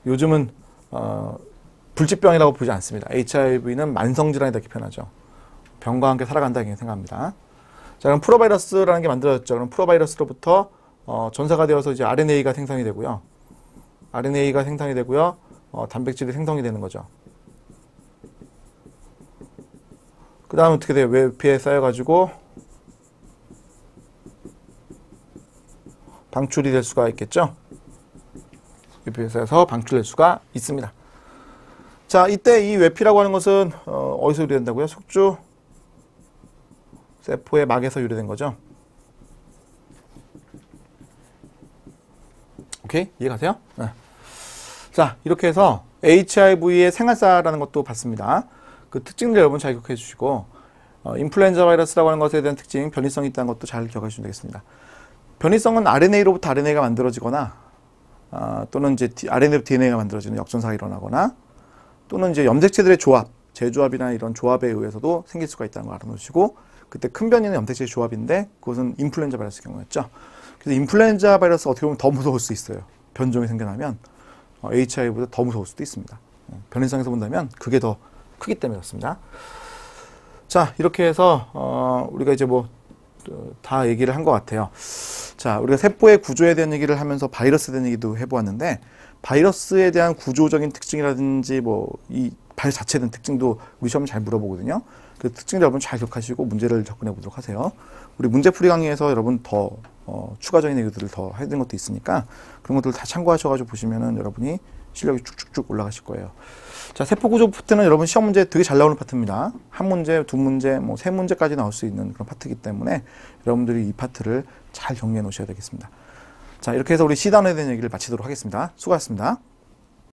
요즘은 불치병이라고 보지 않습니다. HIV는 만성질환이다 이렇게 표현하죠. 병과 함께 살아간다 이렇게 생각합니다. 자, 그럼 프로바이러스라는 게 만들어졌죠. 그럼 프로바이러스로부터 전사가 되어서 이제 RNA가 생성이 되고요. 단백질이 생성이 되는 거죠. 그 다음에 어떻게 돼요? 외피에 쌓여가지고 방출이 될 수가 있겠죠? 외피에 쌓여서 방출될 수가 있습니다. 자, 이때 이 외피라고 하는 것은 어디서 유래된다고요? 숙주 세포의 막에서 유래된 거죠. 오케이? 이해가세요? 네. 자, 이렇게 해서 HIV의 생활사라는 것도 봤습니다. 그 특징들 여러분 잘 기억해 주시고 인플루엔자 바이러스라고 하는 것에 대한 특징, 변이성이 있다는 것도 잘 기억해 주시면 되겠습니다. 변이성은 RNA로부터 RNA가 만들어지거나 또는 이제 RNA로 DNA가 만들어지는 역전사가 일어나거나 또는 이제 염색체들의 조합, 재조합이나 이런 조합에 의해서도 생길 수가 있다는 걸 알아놓으시고 그때 큰 변이는 염색체의 조합인데 그것은 인플루엔자 바이러스 경우였죠. 그래서 인플루엔자 바이러스 어떻게 보면 더 무서울 수 있어요. 변종이 생겨나면 HIV보다 더 무서울 수도 있습니다. 변이성에서 본다면 그게 더 크기 때문에 그렇습니다. 자, 이렇게 해서 우리가 이제 뭐 다 얘기를 한 것 같아요. 자, 우리가 세포의 구조에 대한 얘기를 하면서 바이러스에 대한 얘기도 해보았는데 바이러스에 대한 구조적인 특징이라든지 뭐 이 바이러스 자체에 대한 특징도 우리 시험에 잘 물어보거든요. 그 특징을 여러분 잘 기억하시고 문제를 접근해 보도록 하세요. 우리 문제풀이 강의에서 여러분 더 추가적인 얘기들을 더 해드린 것도 있으니까 그런 것들을 다 참고하셔가지고 보시면은 여러분이 실력이 쭉쭉쭉 올라가실 거예요. 자, 세포 구조 파트는 여러분 시험 문제 되게 잘 나오는 파트입니다. 한 문제, 두 문제, 뭐 세 문제까지 나올 수 있는 그런 파트이기 때문에 여러분들이 이 파트를 잘 정리해 놓으셔야 되겠습니다. 자, 이렇게 해서 우리 C단원에 대한 얘기를 마치도록 하겠습니다. 수고하셨습니다.